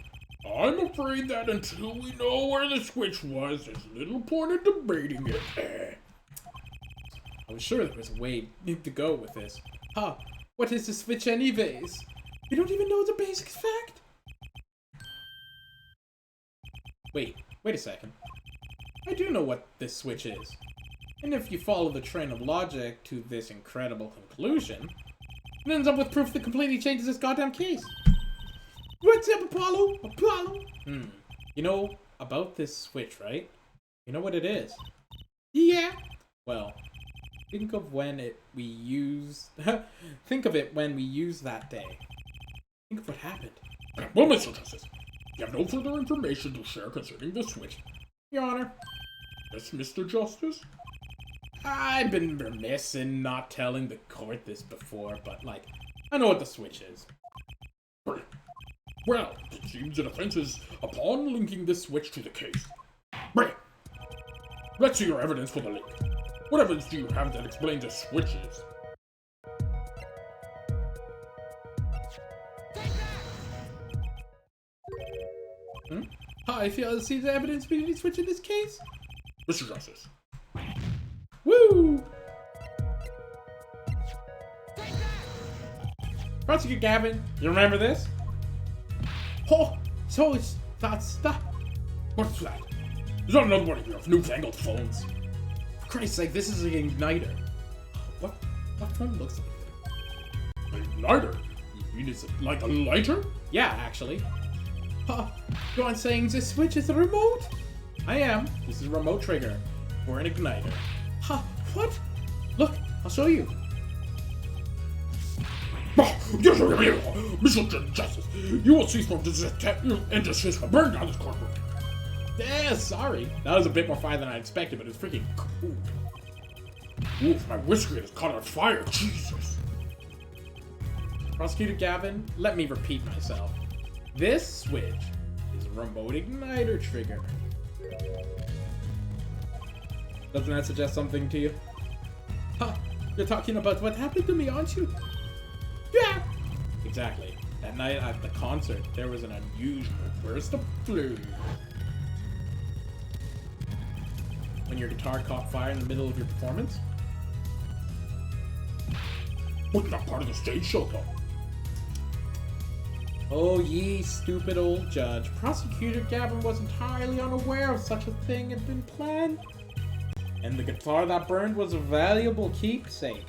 I'm afraid that until we know where the switch was, there's little point in debating it. I was sure there was a way to go with this. Ha! What is the switch anyways? We don't even know the basic fact. Wait a second. I do know what this switch is. And if you follow the train of logic to this incredible conclusion, it ends up with proof that completely changes this goddamn case. Well, What's up, Apollo? Apollo? You know about this switch, right? You know what it is? Yeah. Well, think of when we used... think of it when we used that day. Think of what happened. Well, Mr. Justice, you have no further information to share concerning the switch. Your Honor. Yes, Mr. Justice? I've been remiss in not telling the court this before, but, like, I know what the switch is. Great. Well, it seems the defense is upon linking this switch to the case. Great. Let's see your evidence for the link. What evidence do you have that explains the switches? I feel to see the evidence between the switch in this case. Mr. Justice. Woo! Prosecutor Gavin, you remember this? Oh, so that's that. What's that? Is that another one of your newfangled phones? For Christ's sake, this is an igniter. What phone looks like An igniter? You mean it's like a lighter? Yeah, actually. You're saying this switch is a remote? I am. This is a remote trigger for an igniter. What? Look, I'll show you. Mr. Justice, you will cease from and desist from burning down this courtroom. Yeah, sorry. That was a bit more fire than I expected, but it's freaking cool. Oof, my whisker is caught on fire. Jesus. Prosecutor Gavin, let me repeat myself. This switch is a remote igniter trigger. Doesn't that suggest something to you? You're talking about what happened to me, aren't you? Yeah! Exactly. That night at the concert, there was an unusual burst of flame. When your guitar caught fire in the middle of your performance? Wasn't that part of the stage show, though? Oh, ye stupid old judge. Prosecutor Gavin was entirely unaware of such a thing had been planned. And the guitar that burned was a valuable keepsake.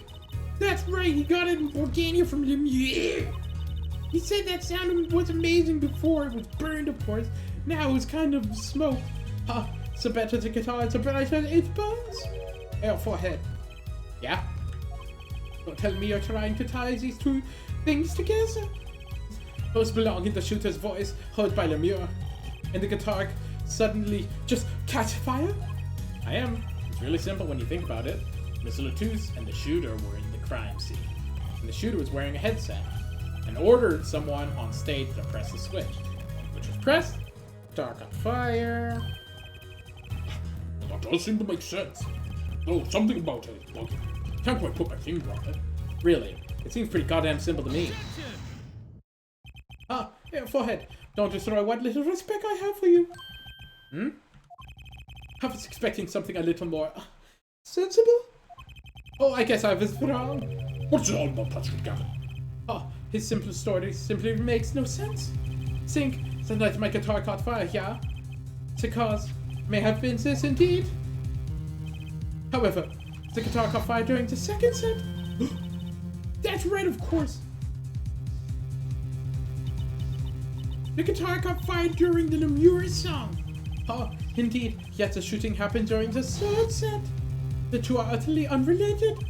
That's right, he got it in Bulgaria from Lumiere. He said that sound was amazing before it was burned, of course. Now it's kind of smoke. So better the guitar, so better it burns. Forehead. Yeah? Don't tell me you're trying to tie these two things together. Those belong in the shooter's voice, heard by Lemure. And the guitar suddenly just catch fire? I am. It's really simple when you think about it. Miss Latouche and the shooter were in the crime scene. And the shooter was wearing a headset and ordered someone on stage to press the switch. Which was pressed, guitar caught fire. Well, that does seem to make sense. Though something about it is bugging. Can't quite put my finger on it. Really? It seems pretty goddamn simple to me. Forehead. Don't destroy what little respect I have for you. I was expecting something a little more sensible. Oh, I guess I was wrong. What's it all about, Patrick Gavin? His simple story simply makes no sense. Think the night my guitar caught fire, yeah? The cause may have been this indeed. However, the guitar caught fire during the second set. That's right, of course. The guitar caught fire during the Lemure song. Indeed, yet the shooting happened during the third set. The two are utterly unrelated.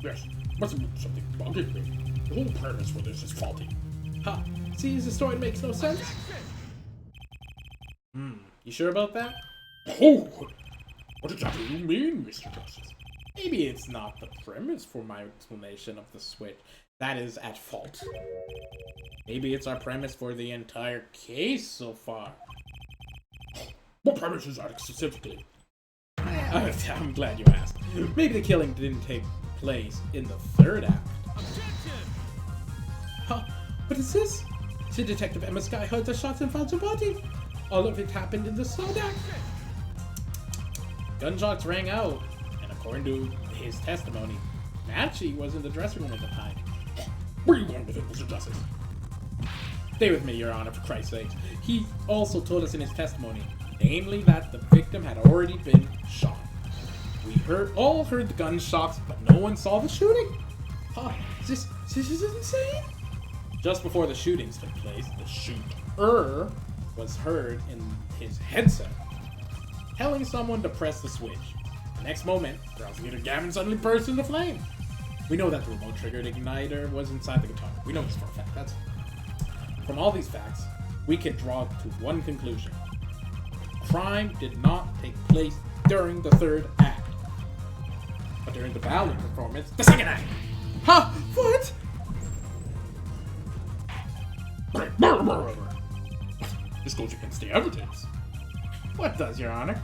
Yes, must have been something bugging me. The whole premise for this is faulty. See, the story makes no sense. You sure about that? Oh, what exactly do you mean, Mr. Justice? Maybe it's not the premise for my explanation of the switch that is at fault. Maybe it's our premise for the entire case so far. What premise is that specifically? I'm glad you asked. Maybe the killing didn't take place in the third act. What is this? See, Detective Emma Sky heard the shots and found the body. All of it happened in the third act. Gunshots rang out, and according to his testimony, Natchi was in the dressing room at the time. Where are you going with it, Mr. Justice? Stay with me, Your Honor, for Christ's sake. He also told us in his testimony, namely that the victim had already been shot. We all heard the gunshots, but no one saw the shooting. This is insane. Just before the shootings took place, the shooter was heard in his headset telling someone to press the switch. The next moment, Prosecutor Gavin suddenly burst into flame. We know that the remote-triggered igniter was inside the guitar. We know this for a fact. From all these facts, we can draw to one conclusion. Crime did not take place during the third act, but during the ballet performance, the second act. Huh? What? This goes against the evidence. What does, Your Honor?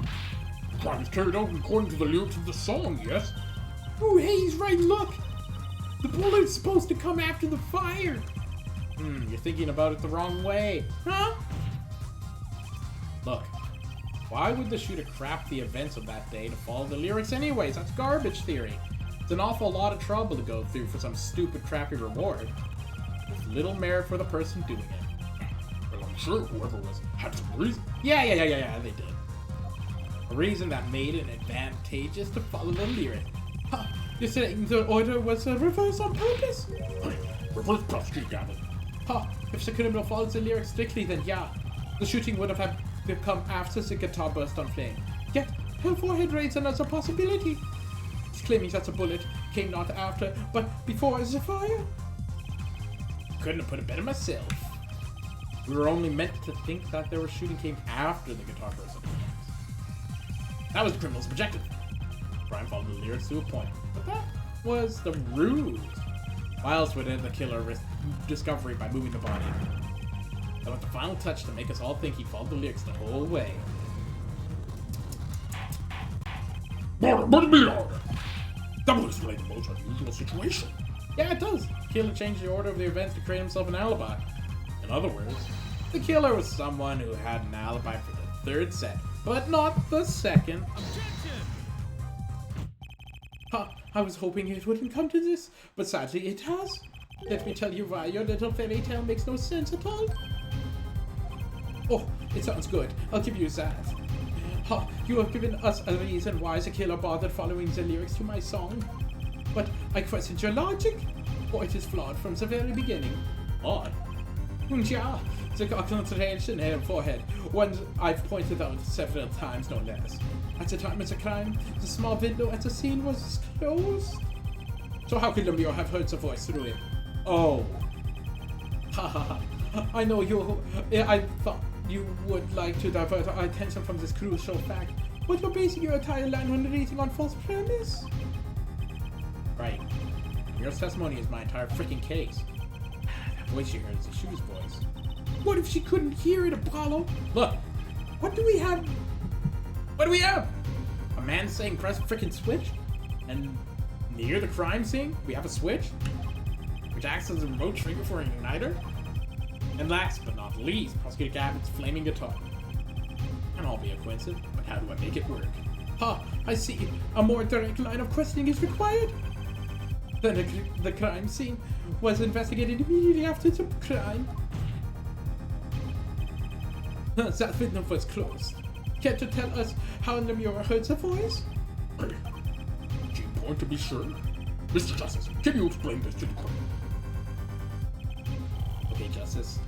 The crime is carried out according to the lyrics of the song, yes? Oh, hey, he's right, look! The bullet's supposed to come after the fire! You're thinking about it the wrong way. Huh? Look, why would the shooter craft the events of that day to follow the lyrics anyways? That's garbage theory. It's an awful lot of trouble to go through for some stupid, crappy reward, with little merit for the person doing it. Well, I'm sure whoever was had some reason. Yeah, they did. A reason that made it advantageous to follow the lyric. Huh? You're saying the order was reversed on purpose? Reverse Prosecutor Gavin. Huh? If the criminal follows the lyrics strictly, then yeah. The shooting would have come after the guitar burst on flame. Yet, her forehead raises another possibility. He's claiming that the bullet came not after, but before the fire. Couldn't have put it better myself. We were only meant to think that their shooting came after the guitar burst on flame. That was the criminal's objective. Crime followed the lyrics to a point, but that was the ruse. Miles would end the killer risk discovery by moving the body. That was the final touch to make us all think he followed the lyrics the whole way. But that would explain the most unusual situation. Yeah, it does. The killer changed the order of the events to create himself an alibi. In other words, the killer was someone who had an alibi for the third set, but not the second. Huh? I was hoping it wouldn't come to this, but sadly it has. Let me tell you why your little fairy tale makes no sense at all. Oh, it sounds good. I'll give you that. Huh, you have given us a reason why the killer bothered following the lyrics to my song. But I questioned your logic, or it is flawed from the very beginning. Odd. Yeah, the concentration in her forehead, one I've pointed out several times, no less. At the time of the crime, the small window at the scene was closed. So how could Lemure have heard the voice through it? Oh. Ha ha ha. I know you. I thought you would like to divert our attention from this crucial fact, but you're basing your entire line on reading on false premise. Right. Your testimony is my entire freaking case. That voice you heard is the shoe's voice. What if she couldn't hear it, Apollo? Look, What do we have? what do we have? A man saying press freaking switch? And near the crime scene, we have a switch? Which acts as a remote trigger for an igniter? And last but not least, Prosecutor Gavin's flaming guitar. Can all be a coincidence, but how do I make it work? Ha! I see. A more direct line of questioning is required. Then the crime scene was investigated immediately after the crime. That window was closed. Care to tell us how Lemure heard the voice? Do you point to be sure? Mr. Justice, can you explain this to the court? Okay, Justice.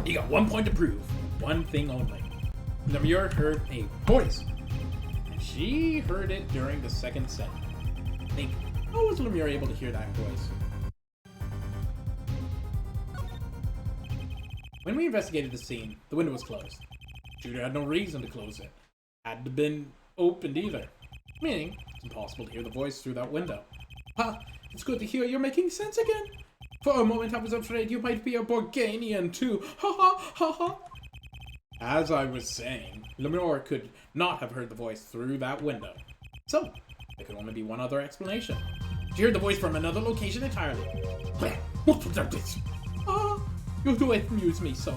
You got 1 point to prove. One thing only. Lemure heard a voice. And she heard it during the second set. Think, how was Lemure able to hear that voice? When we investigated the scene, the window was closed. Shooter had no reason to close it. Hadn't have been opened either. Meaning, it's impossible to hear the voice through that window. Ha! It's good to hear you're making sense again. For a moment I was afraid you might be a Borganian too. Ha ha ha ha! As I was saying, Lemure could not have heard the voice through that window. So, there could only be one other explanation. She heard the voice from another location entirely. What was that? Ah, you do amuse me so.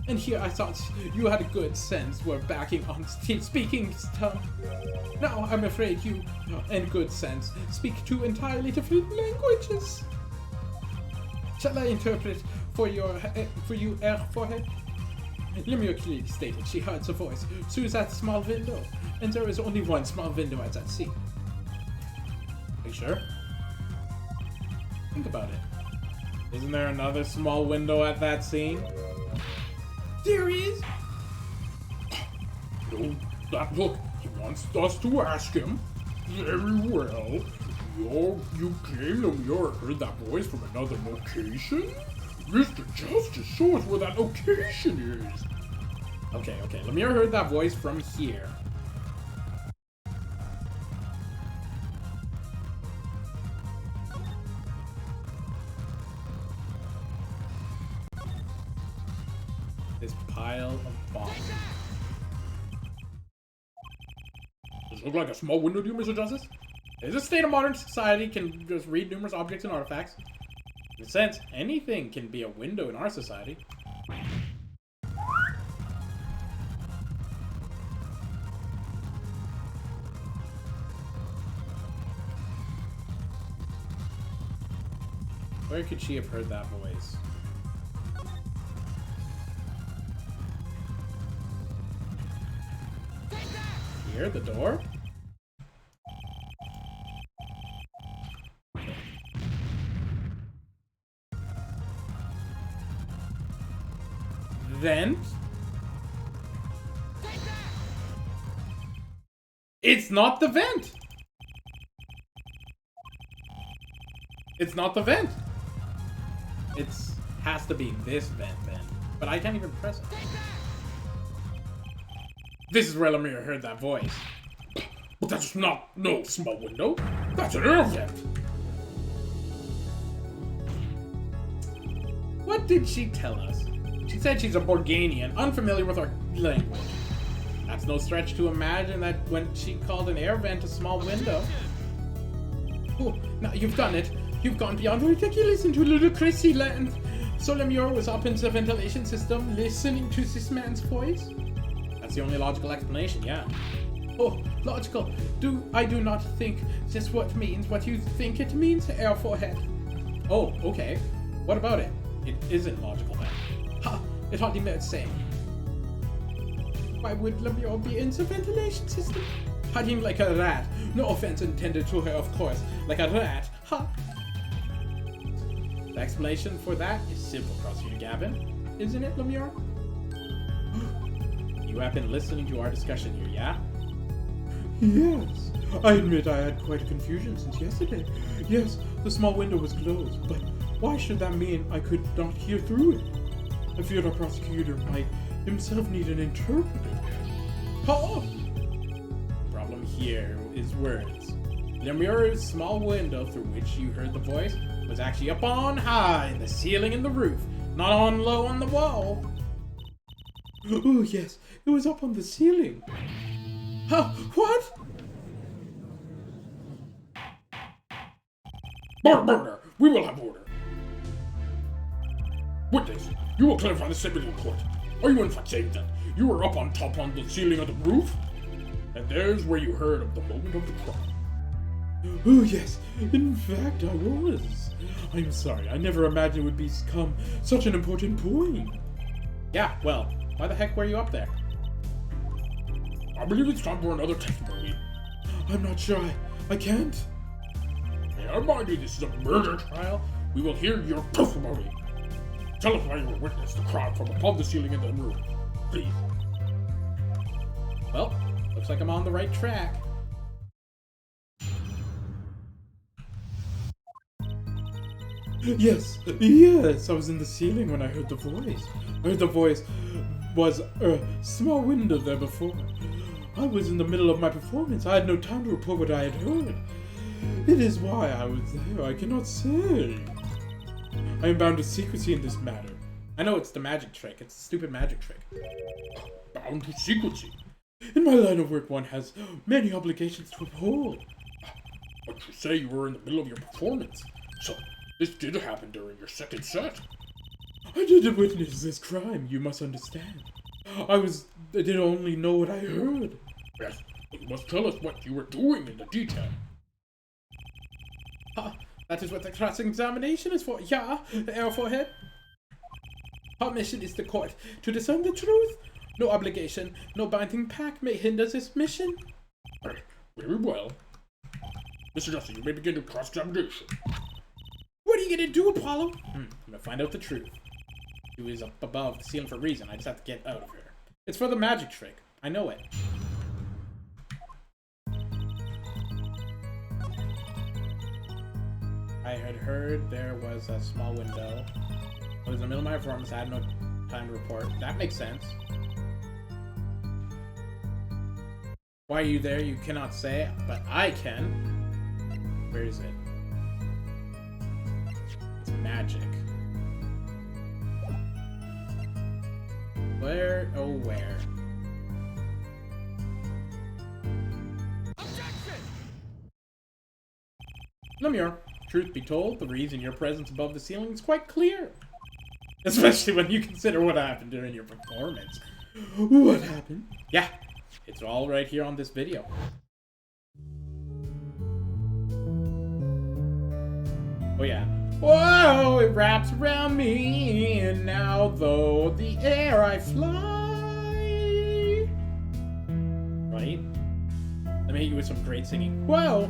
And here I thought you had a good sense were backing on speaking tongue. Now I'm afraid you, in good sense, speak two entirely different languages. Shall I interpret for you, forehead? Lemure clearly stated she heard the voice through that small window, and there is only one small window at that scene. Are you sure? Think about it. Isn't there another small window at that scene? There is. No, that look, he wants us to ask him. Very well. You claim that we all heard that voice from another location? Mr. Justice, show us where that location is. Okay, Lemire heard that voice from here. This pile of bombs. Does it look like a small window to you, Mr. Justice? Is a state of modern society can just read numerous objects and artifacts. In a sense, anything can be a window in our society. Where could she have heard that voice? Here, the door? Vent? It's not the vent! It's not the vent! It's has to be this vent then. But I can't even press it. This is where Lemire heard that voice. But that's not no small window. That's an air vent. What did she tell us? She said she's a Borganian, unfamiliar with our language. That's no stretch to imagine that when she called an air vent a small window. Oh, now you've done it. You've gone beyond ridiculous into ludicrousy land. So Lemire was up in the ventilation system, listening to this man's voice? That's the only logical explanation, yeah. Oh, logical. I do not think just what means what you think it means, air forehead. Oh, okay. What about it? It isn't logical then. Ha! It hardly merits saying. Why would Lemire be in the ventilation system? Hiding like a rat. No offense intended to her, of course. Like a rat. Ha! The explanation for that is simple, Prosecutor Gavin. Isn't it, Lemire? You have been listening to our discussion here, yeah? Yes. I admit I had quite a confusion since yesterday. Yes, the small window was closed, but why should that mean I could not hear through it? I feared our prosecutor might himself need an interpreter. Oh! The problem here is words. Lemire's small window through which you heard the voice was actually up on high in the ceiling and the roof, not on low on the wall. Oh yes, it was up on the ceiling. Huh? What? Murder! We will have order. Witness, you will clarify the statement in court. Are you in fact saying that you were up on top on the ceiling of the roof? And there's where you heard of the moment of the crime. Oh yes, in fact I was. I'm sorry, I never imagined it would become such an important point. Yeah, well, why the heck were you up there? I believe it's time for another testimony. I'm not sure, I can't. May I remind you this is a murder trial? We will hear your testimony. Tell us why you witnessed the crime from above the ceiling in the room. Please. Well, looks like I'm on the right track. Yes, I was in the ceiling when I heard the voice. I heard the voice was a small window there before. I was in the middle of my performance. I had no time to report what I had heard. It is why I was there. I cannot say. I am bound to secrecy in this matter. I know it's the magic trick. It's a stupid magic trick. Bound to secrecy. In my line of work, one has many obligations to uphold. But you say you were in the middle of your performance. So, this did happen during your second set. I didn't witness this crime, you must understand. I did only know what I heard. Yes, but you must tell us what you were doing in the detail. That is what the cross-examination is for, yeah, air forehead. Our mission is the court to discern the truth. No obligation, no binding pact may hinder this mission. Very well. Mr. Justin, you may begin your cross-examination. What do you gonna do, Apollo? I'm gonna find out the truth. She was up above the ceiling for a reason. I just have to get out of here. It's for the magic trick. I know it. I had heard there was a small window. I was in the middle of my performance. I had no time to report. That makes sense. Why are you there? You cannot say, but I can. Where is it? It's magic. Where? Oh, where? Objection! Lemure, truth be told, the reason your presence above the ceiling is quite clear. Especially when you consider what happened during your performance. What happened? Yeah, it's all right here on this video. Oh yeah. Whoa, it wraps around me, and now though the air I fly. Right? Let me hit you with some great singing. Whoa!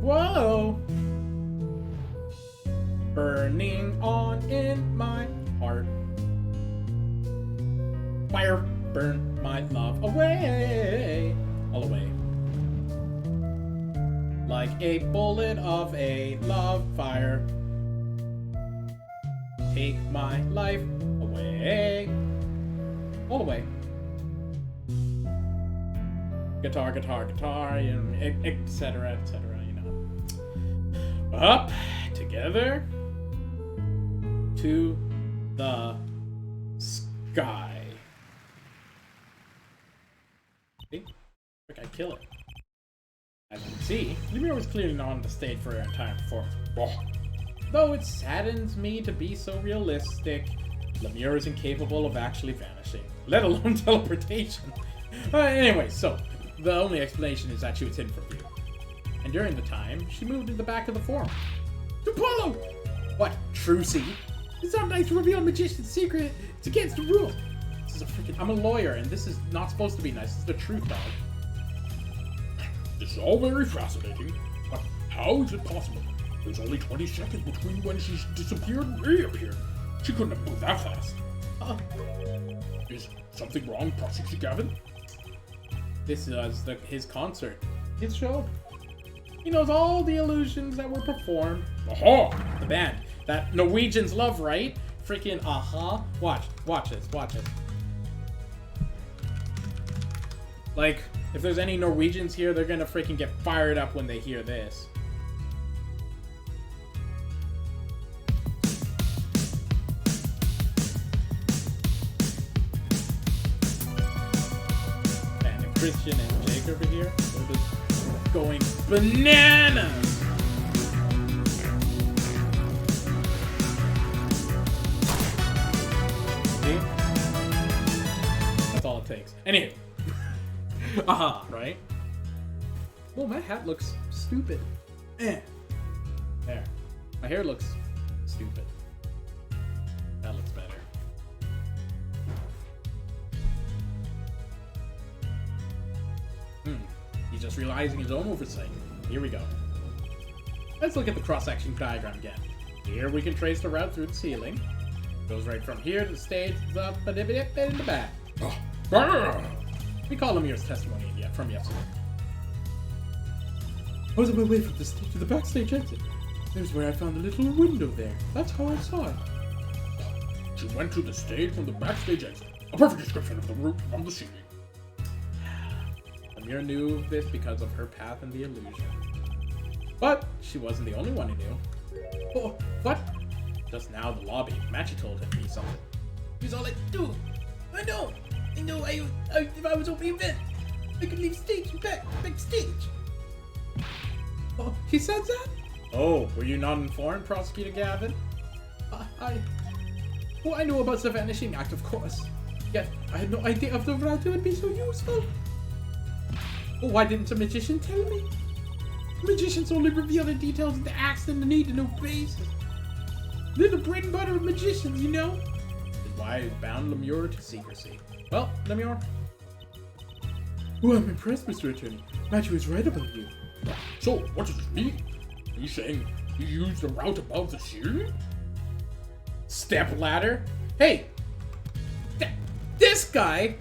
Whoa! Burning on in my heart. Fire, burn my love away. All away. Like a bullet of a love fire. Take my life away. All away. Guitar, guitar, guitar, you know, etc., you know. Up, together, to the sky. See? Look, I kill it. As you can see, Lemure was clearly not on the stage for her entire performance. Though it saddens me to be so realistic, Lemure is incapable of actually vanishing, let alone teleportation. Anyway, so, the only explanation is that she was hidden from view. And during the time, she moved in the back of the form. Apollo! What, Trucy? It's not nice to reveal a magician's secret. It's against the rules. This is a freaking... I'm a lawyer, and this is not supposed to be nice. This is the truth, dog. This is all very fascinating, but how is it possible? There's only 20 seconds between when she disappeared and reappeared. She couldn't have moved that fast. Is something wrong, Prosecutor Gavin? This is his concert. His show. He knows all the illusions that were performed. Aha! The band. That Norwegians love, right? Freaking aha. Watch this, watch this. Like, if there's any Norwegians here, they're gonna freaking get fired up when they hear this. And Christian and Jake over here, they're just going bananas! See? That's all it takes. Anywho. Aha, right? Well, my hat looks stupid. There. My hair looks stupid. That looks better. He's just realizing his own oversight. Here we go. Let's look at the cross-section diagram again. Here we can trace the route through the ceiling. Goes right from here to the stage, up, and in the back. We call Lemure's testimony from yesterday. I was on my way from the stage to the backstage exit. There's where I found a little window there. That's how I saw it. She went to the stage from the backstage exit. A perfect description of the route from the ceiling. Lemure knew this because of her path and the illusion. But she wasn't the only one who knew. Oh, what? Just now the lobby. Matchy told me something. He's all like, dude, I know if I was opening event, I could leave stage and backstage. Oh, he said that? Oh, were you not informed, Prosecutor Gavin? I know about the Vanishing Act, of course. Yet, I had no idea of the route would be so useful. Oh, why didn't the magician tell me? Magicians only reveal the details of the acts and the need to know basis. They're the bread and butter of magicians, you know? That's why I bound Lemure to secrecy. Well, Lemure. Oh, I'm impressed, Mr. Attorney. Matthew is right about you. So, what does this mean? Are you saying You use the route above the ceiling? Step ladder? Hey! This guy?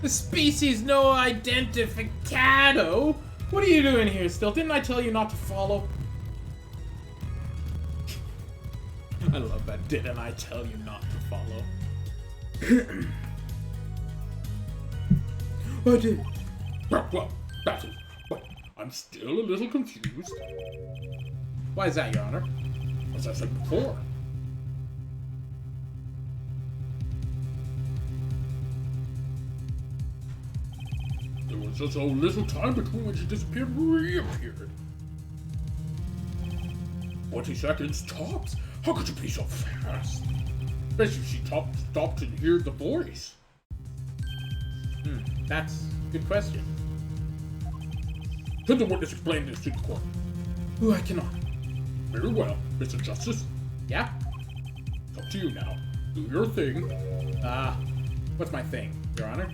The species no identificado? What are you doing here still? Didn't I tell you not to follow? I love that. Didn't I tell you not to follow? I did. Well, that is. But I'm still a little confused. Why is that, Your Honor? As I said before. There was just so little time between when she disappeared and reappeared. 20 seconds tops? How could you be so fast? Especially if she stopped and heard the voice. That's a good question. Can the witness explain this to the court? Ooh, I cannot. Very well, Mr. Justice. Yeah? It's up to you now. Do your thing. What's my thing, Your Honor?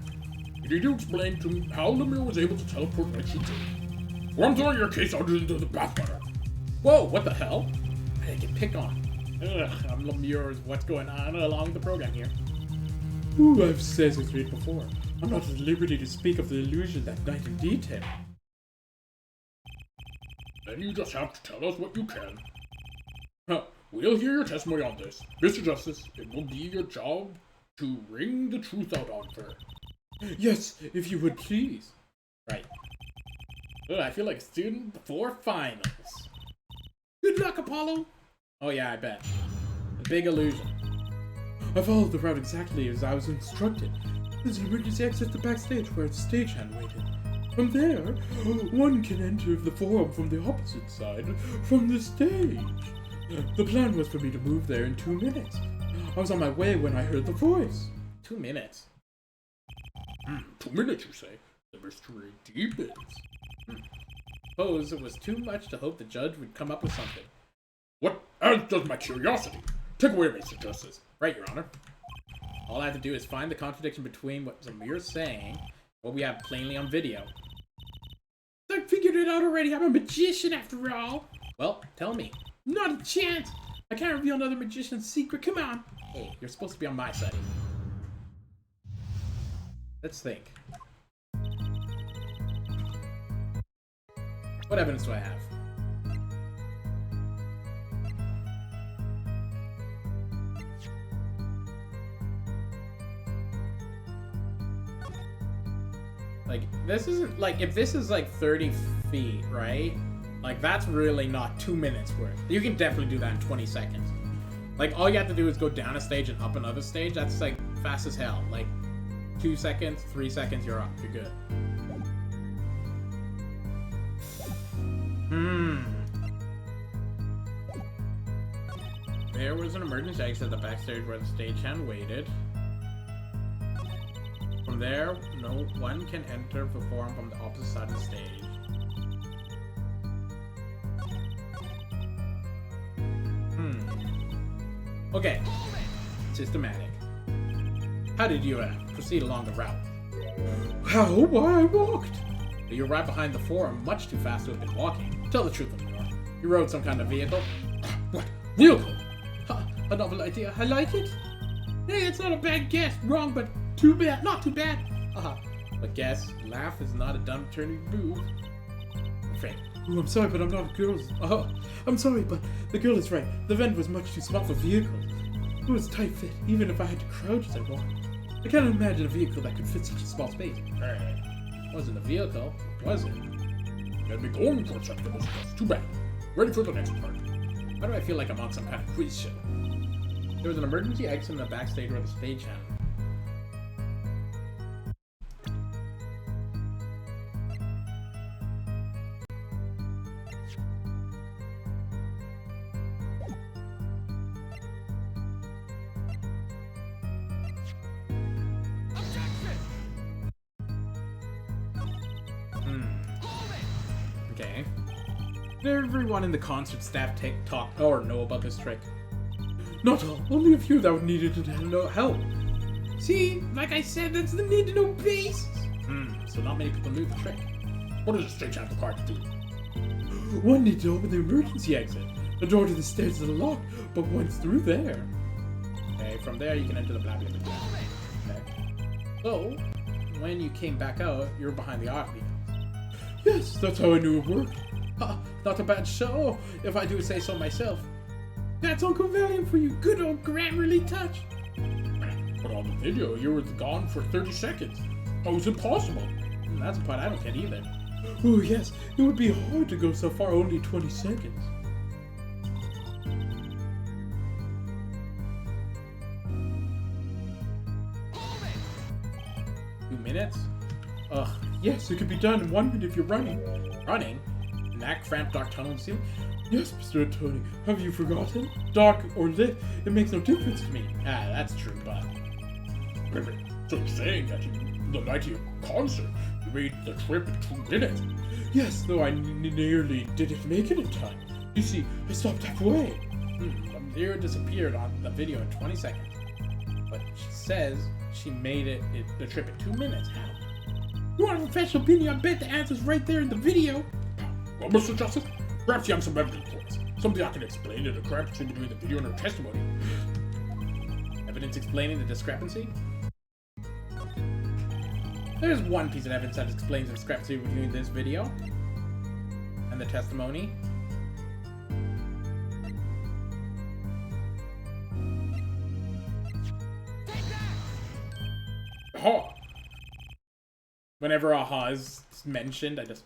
You need to explain to me how Lemire was able to teleport like she did. Or I'm throwing your case out into the bathwater. Whoa, what the hell? I didn't get picked on. Ugh, I'm Lemire's what's going on along the program here. Ooh, I've said this before. I'm not at liberty to speak of the illusion that night in detail. Then you just have to tell us what you can. We'll hear your testimony on this. Mr. Justice, it will be your job to wring the truth out on her. Yes, if you would please. Right. Ugh, I feel like a student before finals. Good luck, Apollo! Oh yeah, I bet. The big illusion. I followed the route exactly as I was instructed. There's an emergency exit to backstage where the stagehand waited. From there, one can enter the forum from the opposite side, from the stage. The plan was for me to move there in 2 minutes. I was on my way when I heard the voice. 2 minutes? 2 minutes, you say? The mystery deepens. Suppose it was too much to hope the judge would come up with something. What adds does my curiosity? Take away, Mr. Justice. Right, Your Honor. All I have to do is find the contradiction between what Lemire's saying and what we have plainly on video. I figured it out already. I'm a magician after all. Well, tell me. Not a chance. I can't reveal another magician's secret. Come on. Hey, you're supposed to be on my side. Let's think. What evidence do I have? Like, this isn't, like, if this is like 30 feet, right? Like, that's really not 2 minutes worth. You can definitely do that in 20 seconds. Like, all you have to do is go down a stage and up another stage. That's, like, fast as hell. Like, 2 seconds, 3 seconds, you're up. You're good. There was an emergency exit at the backstage where the stagehand waited. From there, no one can enter the forum from the opposite side of the stage. Okay. Systematic. How did you proceed along the route? How? Why, I walked. But you arrived behind the forum much too fast to have been walking. Tell the truth, Lemire. You rode some kind of vehicle? What? Vehicle? A novel idea. I like it. Hey, it's not a bad guess. Wrong, but too bad. Not too bad. But guess, laugh is not a dumb turning move. Frank. Oh, I'm sorry, but I'm not a girl. Oh, I'm sorry, but the girl is right. The vent was much too small for vehicles. It was tight fit, even if I had to crouch as I walked. I can't imagine a vehicle that could fit such a small space. Wasn't a vehicle, was it? Let me go on for a second. That's too bad. Ready for the next part. Why do I feel like I'm on some kind of quiz show? There was an emergency exit in the backstage where the stagehand. Okay. Did everyone in the concert staff talk or know about this trick? Not all. Only a few that would needed to know help. See, like I said, that's the need to know basis. So not many people knew the trick. What does the stagehand required to do? One needed to open the emergency exit, but The door to the stairs is locked, but once through there. Okay, from there you can enter the blah blah blah. Okay. So, when you came back out, you were behind the obby. Yes, that's how I knew it worked. Not a bad show, if I do say so myself. That's Uncle Valiant for you, good old Grammarly touch. But on the video, you were gone for 30 seconds. How is it possible? That's a part I don't get either. Oh yes, it would be hard to go so far, only 20 seconds. 2 minutes? Ugh, yes, it could be done in 1 minute if you're running. Running? In that cramped dark tunnel in the ceiling? Yes, Mr. Tony, have you forgotten? Dark or lit, it makes no difference to me. Ah, that's true, but... So you're saying that the night of your concert, you made the trip in 2 minutes? Yes, though I nearly didn't make it in time. You see, I stopped halfway. The mirror disappeared on the video in 20 seconds. But she says she made the trip in 2 minutes. How? You want a professional opinion? I bet the answer's right there in the video. Well, Mr. Justice, perhaps you have some evidence for us. Something I can explain the discrepancy between the video and her testimony. Evidence explaining the discrepancy? There's one piece of evidence that explains the discrepancy between this video and the testimony. Aha! Whenever aha is mentioned, I just...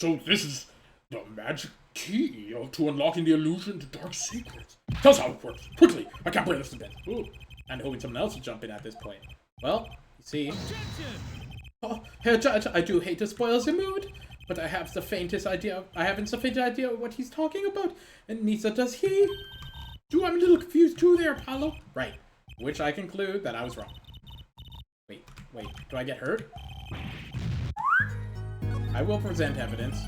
So this is the magic key to unlocking the illusion to dark secrets. Tell us how it works. Quickly! I can't bring this to bed. Ooh, and hoping someone else will jump in at this point. Well, you see... Oh, Herr Judge, I do hate to spoil the mood, but I haven't the faintest idea what he's talking about, and neither does he. I'm a little confused too there, Apollo. Right, which I conclude that I was wrong. Wait, do I get hurt? I will present evidence.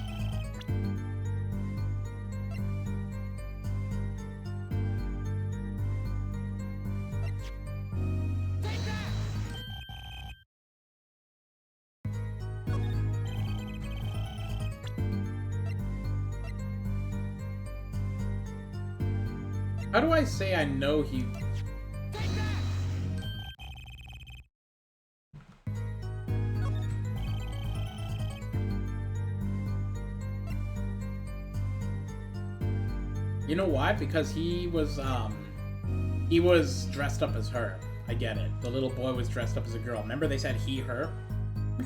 How do I say I know he... You know why? Because he was dressed up as her. I get it. The little boy was dressed up as a girl. Remember they said he, her?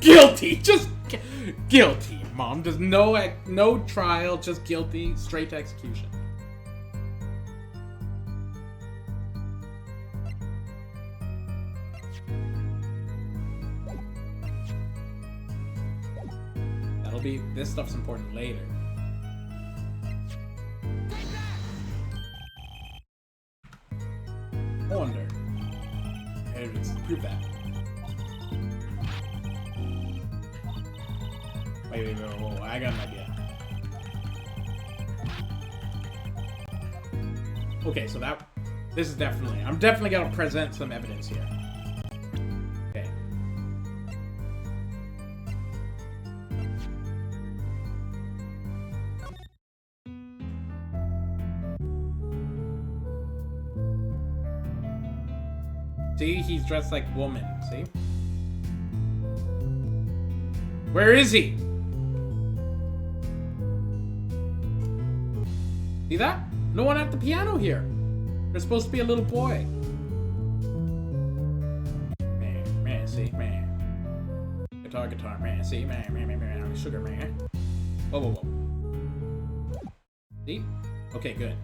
Guilty! Just guilty, Mom. There's no trial, just guilty, straight to execution. This stuff's important later. I wonder. Let's prove that. Wait, whoa, I got an idea. Okay, so this is definitely, I'm definitely gonna present some evidence here. Okay. See, he's dressed like woman, see? Where is he? See that? No one at the piano here. There's supposed to be a little boy. Man, see, man. Guitar, man, see, man, sugar, man. Whoa. See? Okay, good.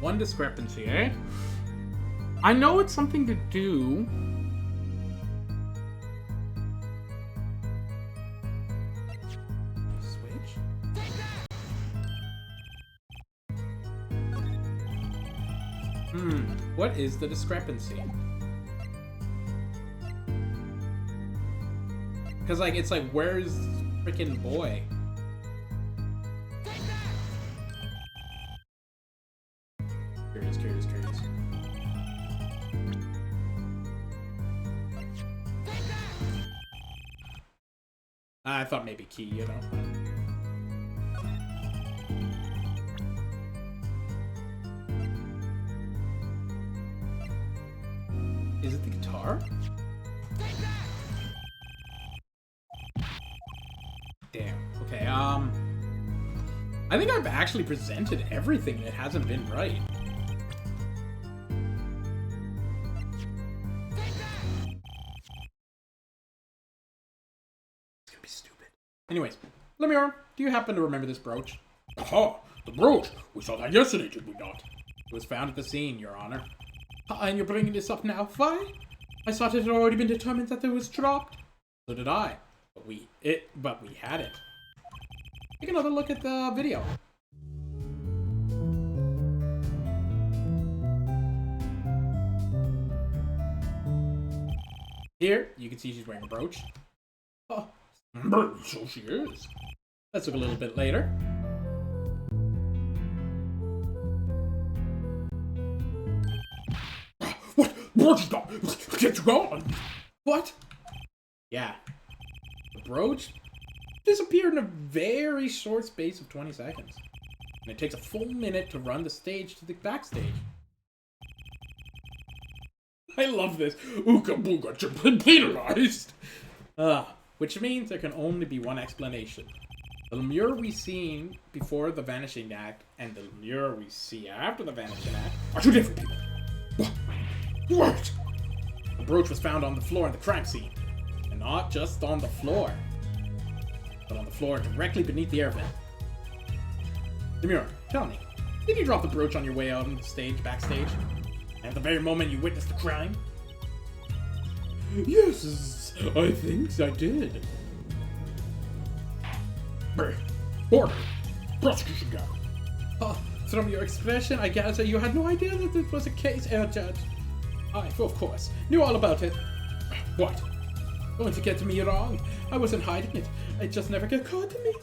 One discrepancy, eh? I know it's something to do. Switch? What is the discrepancy? Because, like, it's like, where's freaking boy? Curious, curious, curious. I thought maybe key, you know. Is it the guitar? Damn. Okay, I think I've actually presented everything that hasn't been right. It's gonna be stupid. Anyways, Lemure, do you happen to remember this brooch? Aha! The brooch! We saw that yesterday, did we not? It was found at the scene, Your Honor. And you're bringing this up now? Why? I thought it had already been determined that it was dropped. So did I. But we had it. Take another look at the video. Here, you can see she's wearing a brooch. Oh, So she is. let's look a little bit later. What? Brooch, stop! Get gone! What? Yeah. The brooch disappeared in a very short space of 20 seconds. And it takes a full minute to run the stage to the backstage. I love this. Ooga booga, you've been penalized! Which means there can only be one explanation. The Lemure we seen before the Vanishing Act and the Lemure we see after the Vanishing Act Are two different people. What? The brooch was found on the floor in the crime scene. And not just on the floor, but on the floor directly beneath the air vent. Lemure, tell me, did you drop the brooch on your way out on the stage, backstage? At the very moment you witnessed the crime? Yes, I think I did. Order. Prosecution guy. Oh, from your expression, I gather you had no idea that this was a case, Air Judge. I, of course, knew all about it. What? Don't get me wrong, I wasn't hiding it. It just never got caught to me.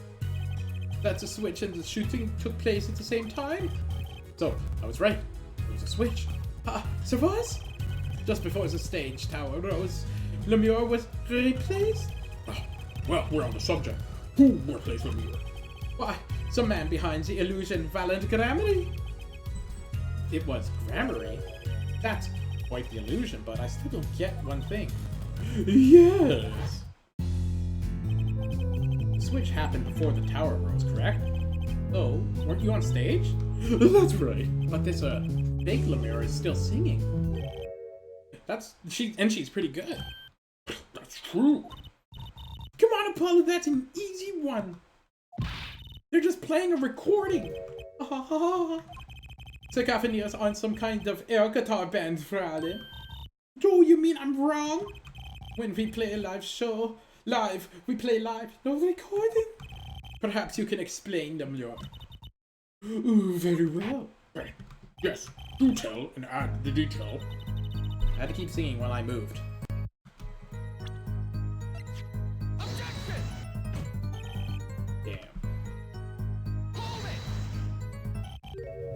That's a switch and the shooting took place at the same time. So, I was right. It was a switch. So was? Just before the stage tower rose, Lemure was replaced. Well, we're on the subject. Who replaced Lemure? Why, some man behind the illusion Valent Gramarye. It was Gramarye. That's quite the illusion, but I still don't get one thing. Yes. The switch happened before the tower rose, correct? Oh, weren't you on stage? That's right. But this fake Lemure is still singing. She's pretty good. That's true. Come on, Apollo, that's an easy one. They're just playing a recording. Cacophonious on some kind of air guitar band, Friday. Oh, you mean I'm wrong? When we play a live show, we play live, no recording. Perhaps you can explain them, Lord. Ooh, very well. Yes, do tell and add the detail. I had to keep singing while I moved. Damn.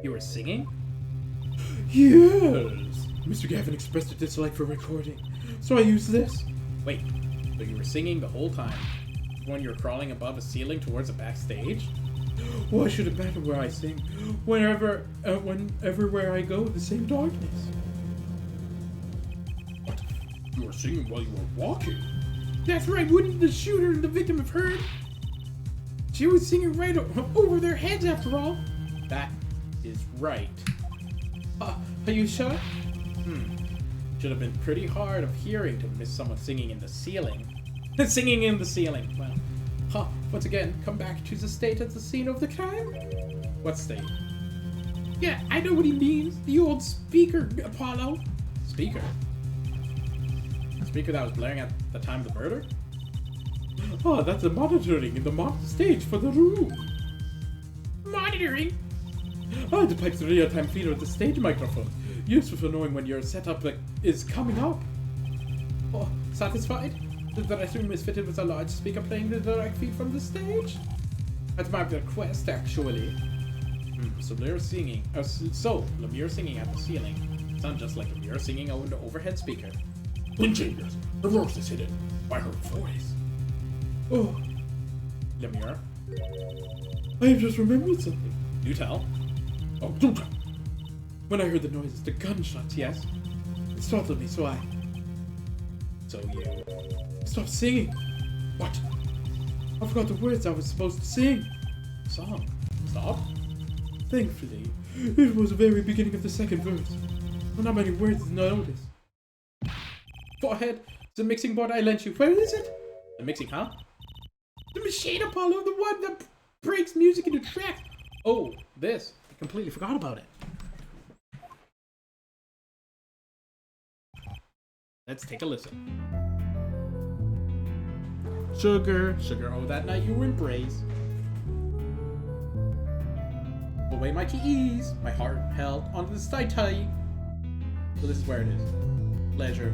You were singing? Yes. Mr. Gavin expressed a dislike for recording, so I used this. Wait, so you were singing the whole time? When you were crawling above a ceiling towards a backstage? Why should it matter where I sing? Whenever where I go, the same darkness. What? You were singing while you were walking? That's right, wouldn't the shooter and the victim have heard? She was singing right over their heads after all. That is right. Are you sure? Should have been pretty hard of hearing to miss someone singing in the ceiling. Singing in the ceiling. Well, once again, come back to the state at the scene of the crime? What state? Yeah, I know what he means. The old speaker, Apollo. Speaker? The speaker that was blaring at the time of the murder? Oh, that's the monitoring in the stage for the room. Monitoring? Oh, the pipe's the real-time feeder of the stage microphone. Useful for knowing when your setup is coming up. Oh, satisfied? The dressing room is fitted with a large speaker playing the direct feed from the stage? At my request, actually. So Lemure singing. Lemure singing at the ceiling. Sounds just like Lemure singing over the overhead speaker. Twin chambers. The rose is hidden by her voice. Oh, Lemure, I have just remembered something. do tell. Oh, do tell. When I heard the noises, the gunshots, Yes. it startled me, so I So you. stopped singing. What? I forgot the words I was supposed to sing. Song. Stop. Thankfully, it was the very beginning of the second verse. Well, not many words to notice. Forehead, the mixing board I lent you, where is it? The mixing, huh? The machine, Apollo, the one that breaks music into tracks. Oh, this. I completely forgot about it. Let's take a listen. Sugar, sugar, oh, that night you were embraced. Away my keys, my heart held onto the side tight. So this is where it is. Pleasure,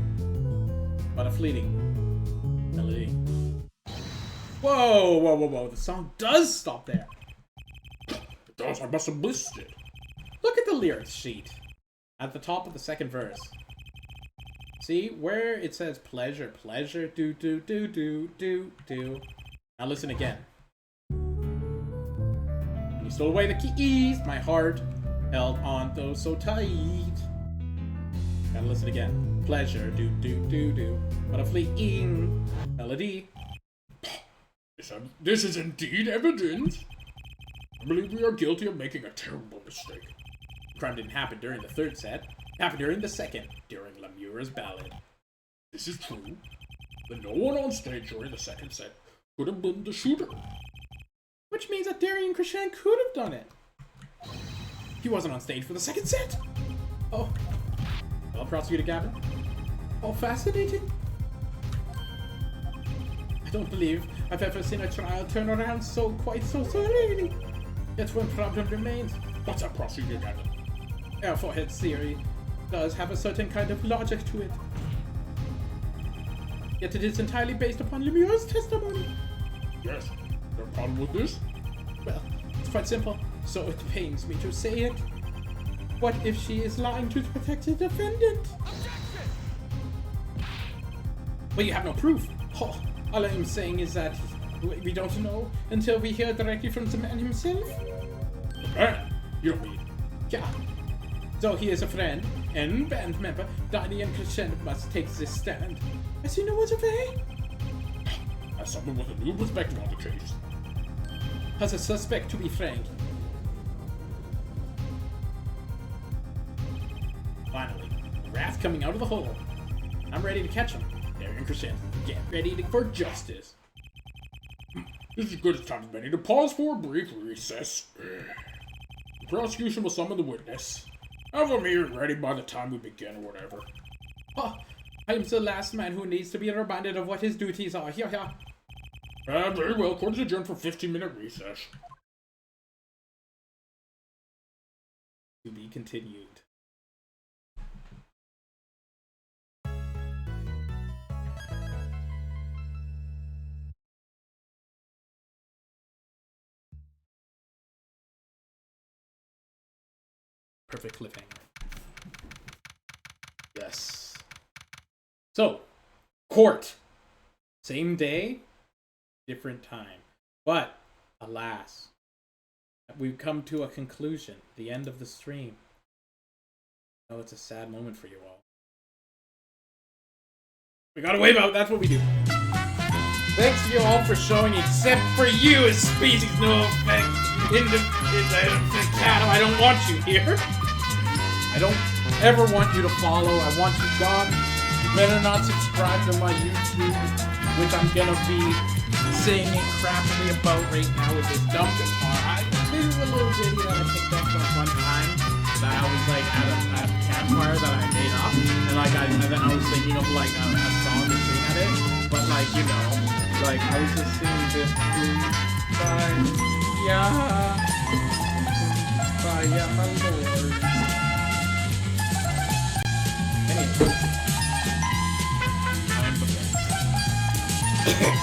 but a fleeting melody. Whoa, whoa, whoa, whoa, the song does stop there. It does. I must have missed it. Look at the lyrics sheet at the top of the second verse. See where it says pleasure, pleasure, do, do, do, do, do, do. Now listen again. When you stole away the keys, my heart held on those so tight. Gotta listen again. Pleasure, do, do, do, do. But a fleeting melody. This is indeed evidence. I believe we are guilty of making a terrible mistake. The crime didn't happen during the third set. It happened during the second, during Lemure's ballad. This is true, but no one on stage during the second set could have been the shooter. Which means that Darian Krishan could have done it. He wasn't on stage for the second set. Oh. Well, Prosecutor Gavin. Oh, fascinating. I don't believe I've ever seen a trial turn around quite so slowly. Yet one problem remains. What's that, Prosecutor Gavin? Our forehead theory does have a certain kind of logic to it. Yet it is entirely based upon Lemure's testimony. Yes. Is there a problem with this? Well, it's quite simple, so it pains me to say it. What if she is lying to protect the defendant? Well, you have no proof. Oh, all I'm saying is that we don't know until we hear directly from the man himself. The man? You don't mean... Yeah. Though he is a friend and band member, Darian Krishan must take this stand. I see no other way. As someone with a new perspective on the case. As a suspect, to be frank. Finally, wrath coming out of the hole. I'm ready to catch him. Darian Krishan, get ready for justice. This is as good a time as many to pause for a brief recess. The prosecution will summon the witness. Have them here ready by the time we begin or whatever. Oh, I am the last man who needs to be reminded of what his duties are. Here. Very well. Court is adjourned for 15-minute recess. To be continued. Perfect cliffhanger. Yes. So, court. Same day, different time. But, alas, we've come to a conclusion. The end of the stream. Oh, it's a sad moment for you all. We gotta wave out, that's what we do. Thanks to you all for showing, except for you, as species, no effect. I don't want you here. I don't ever want you to follow. I want you gone. You better not subscribe to my YouTube, which I'm gonna be singing crappily about right now with this dumb guitar. This is a little video that I picked up one time that I was like at a campfire that I made up, and then I was thinking of like a song to sing at it, but like like I was just singing this. I was over. Anyway, I'm the best.